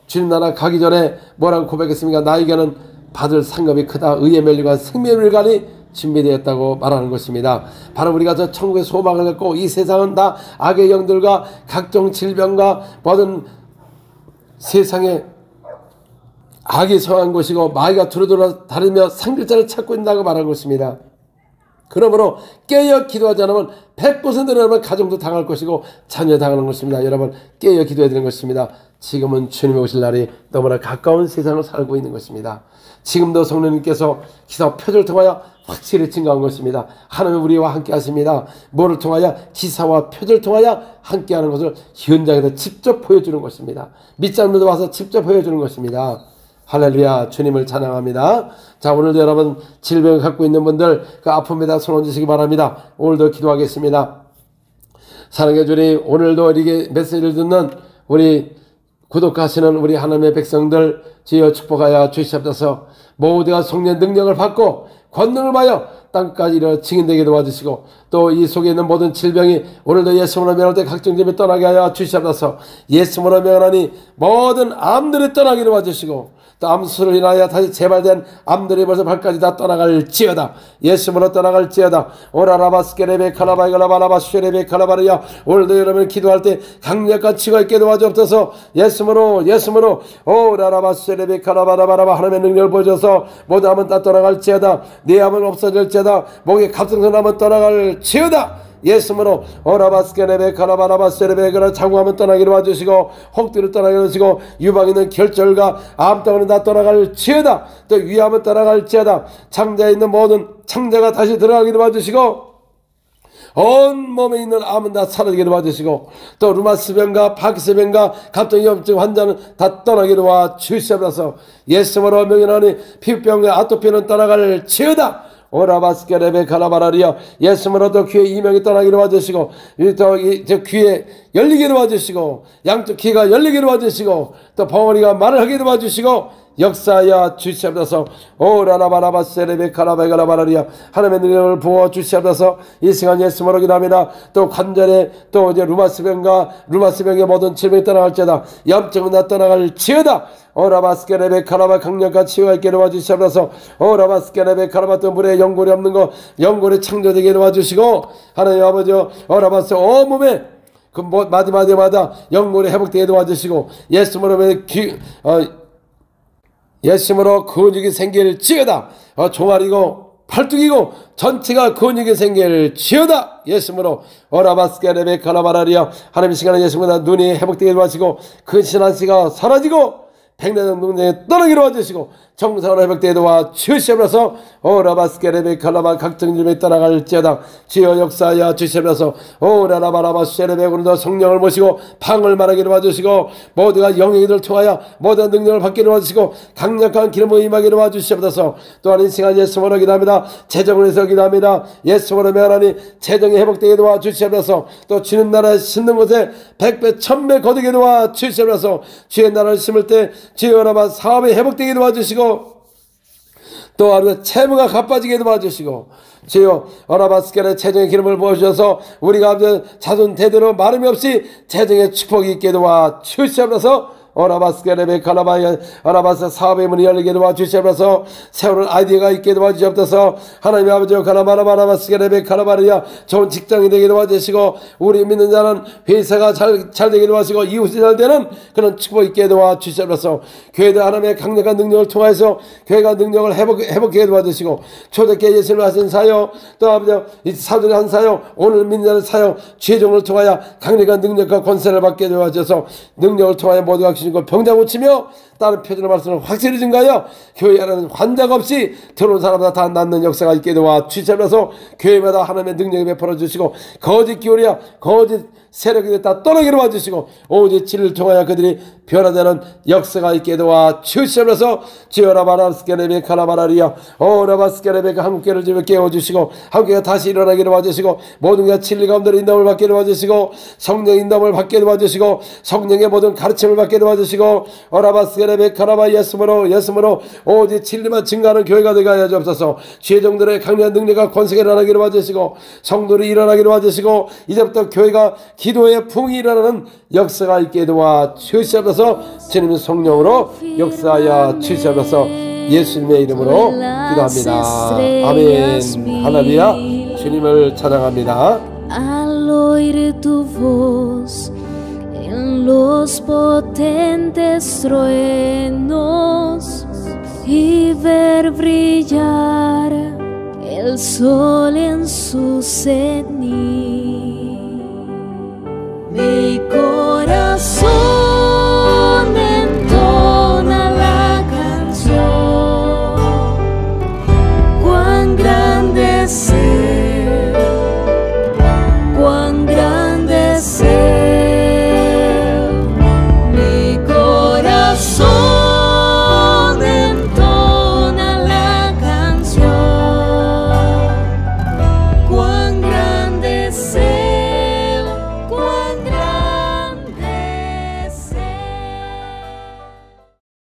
주님 나라 가기 전에 뭐라고 고백했습니까? 나에게는 받을 상급이 크다. 의의 면류관 생명의 면류관이 준비되었다고 말하는 것입니다. 바로 우리가 저 천국의 소망을 갖고 이 세상은 다 악의 영들과 각종 질병과 모든 세상에 악이 성한 것이고 마귀가 두루두루 다니며 상길자를 찾고 있다고 말하는 것입니다. 그러므로 깨어 기도하지 않으면 100% 여러분 가정도 당할 것이고 자녀 당하는 것입니다. 여러분 깨어 기도해야 되는 것입니다. 지금은 주님이 오실 날이 너무나 가까운 세상을 살고 있는 것입니다. 지금도 성령님께서 기사와 표적을 통하여 확실히 증거한 것입니다. 하나님은 우리와 함께 하십니다. 뭐를 통하여? 기사와 표적을 통하여 함께하는 것을 현장에서 직접 보여주는 것입니다. 믿지 않는 분들 와서 직접 보여주는 것입니다. 할렐루야. 주님을 찬양합니다. 자, 오늘도 여러분 질병을 갖고 있는 분들 그 아픔에다 손 얹으시기 바랍니다. 오늘도 기도하겠습니다. 사랑해 주님, 오늘도 이렇게 메시지를 듣는 우리 구독하시는 우리 하나님의 백성들 주여 축복하여 주시옵소서. 모두가 성령의 능력을 받고 권능을 받아 땅까지 이르러 증인되게 도와주시고 또 이 속에 있는 모든 질병이 오늘도 예수님으로 명할 때 각종 질병이 떠나게 하여 주시옵소서. 예수님으로 명하니 모든 암들이 떠나게 도와주시고 또 암수를 인하여 다시 재발된 암들이 벌써 발까지 다 떠나갈지어다. 예수님으로 떠나갈지어다. 오라라바스케레베 카라바이가라바라바슈레베 카라바리야. 오늘도 여러분 기도할 때 강력한 치가 있게 도와주옵소서. 예수님으로 오라라바스케레베 카라바라바라바 하나님의 능력을 보여줘서 모든 암은 다 떠나갈지어다. 네 암은 없어질지어다. 목에 갑상선 암은 떠나갈지어다. 예수님으로 오라바스케레베 카라바라바스레베 그라 장구하면 떠나기를 와주시고 혹들을 떠나기를 와주시고 유방 있는 결절과 암덩어리는 다 떠나갈지어다. 또 위암은 떠나갈지어다. 창자에 있는 모든 창자가 다시 들어가기를 와주시고 온 몸에 있는 암은 다 사라지기를 와주시고 또 루마스병과 파키스병과 갑종염증 환자는 다 떠나기를 와주시옵소서. 예수님으로 명령하니 피부병과 아토피는 떠나갈지어다. 오라바스케레베 카라바라리아. 예수님으로도 귀에 이명이 떠나기를 와주시고 저 귀에 열리기를 와주시고 양쪽 귀가 열리기를 와주시고 또 벙어리가 말을 하기를 와주시고 역사하여 주시옵소서. 오라라바라바세레베 카라바이가라바라리아. 하나님의 능력을 부어 주시옵소서. 이 시간 예수님으로 기도합니다. 또 관절에 또 이제 루마스병의 모든 질병이 떠나갈지어다. 염증은 다 떠나갈지어다. 오라바스케레베 카라바 강력한 치유가 있게 도와주시옵소서. 오라바스케레베 카라바 또 물에 연골이 없는 거 연골이 창조되게 도와주시고 하나님 아버지 오라바스 온몸에 그 마디마디마다 연골이 회복되게 도와주시고 예수님으로 근육이 생길지어다. 종아리고 팔뚝이고 전체가 근육이 생길지어다. 예수님으로 오라바스케레베 카라바라리아. 하나님 시간에 예수님보다 눈이 회복되게 도와주시고 근신한 씨가 사라지고 백내장 동네에 떠나기로 와주시고 정상으로 회복되게 도와주시옵소서. 오라바스케레베 칼라바 각종 질병이 떠나갈지어다. 주여 역사하여 주시옵소서. 오라라바라바쉐레베. 오늘도 성령을 모시고 방을 말하기로 와주시고 모두가 영행이들 통하여 모든 능력을 받기로 와주시고 강력한 기름을 임하기로 와주시옵소서. 또한 이 시간 예수님으로 기도합니다. 재정을 위해서 기도합니다. 예수님으로 명하니 재정이 회복되게 도와주시옵소서. 또 주님 나라에 심는 곳에 100배 1000배 거두게 도와주시옵소서. 주의 나라를 심을 때 주여 여러분 사업이 회복되게 도와주시고 또 하루 채무가 갚아지게 도와주시고 주여 오라바스케레 재정의 기름을 부어주셔서 우리가 자손 대대로 마름이 없이 재정의 축복이 있게 도와주시옵소서. 오라바스케레베 칼라바야. 오라바스 사업의 문이 열리게 도와주시옵소서. 새로운 아이디어가 있게 도와주시옵소서. 하나님 아버지 칼라바라바라바스케레베 칼라바리야. 좋은 직장이 되게 도와주시고 우리 믿는 자는 회사가 잘 되게 도와주시고 이웃이 잘 되는 그런 축복 있게 도와주시옵소서. 교회도 하나님의 강력한 능력을 통해서 교회가 능력을 회복하게 도와주시고 초대교회 예수님을 하신 사역 또 아버지 사도들이 한 사역 오늘 믿는 자의 사역 죄종을 통하여 강력한 능력과 권세를 받게 도와주셔서 능력을 통하여 모두가 병자 고치며 다른 표준의 말씀을 확실히 증가하여 교회 안에는 환자가 없이 들어온 사람마다 다 낫는 역사가 있게 도와주시면서 교회마다 하나님의 능력을 베풀어 주시고 거짓 기울이야 거짓 세력이 다 떠나기로 와주시고 오직 진리를 통하여 그들이 변화되는 역사가 있게 도와주시면서 지어라바라스케레베 카라바라리아. 오라바스케레베가 한국교회를 지금 깨워주시고 한국교회가 다시 일어나기로 와주시고 모든 게 진리 가운데로 인도를 받게 도와주시고 성령의 인도를 받게 도와주시고 성령의 모든 가르침을 받게 도와주시고 오라바스케레베 카라바. 예수님으로 오직 진리만 증가하는 교회가 되게 하여 주옵소서. 죄종들의 강력한 능력과 권세가 일어나기로 와주시고 성도들이 일어나기로 와주시고 이제부터 교회가 기도의 풍이 일어나는 역사가 있게 도와주시옵소서. 주님의 성령으로 역사하여 주시옵소서. 예수님의 이름으로 기도합니다. 아멘. 할렐루야. 주님을 찬양합니다.
Al oír tu voz en los potentes truenos y ver brillar el sol en su cenit.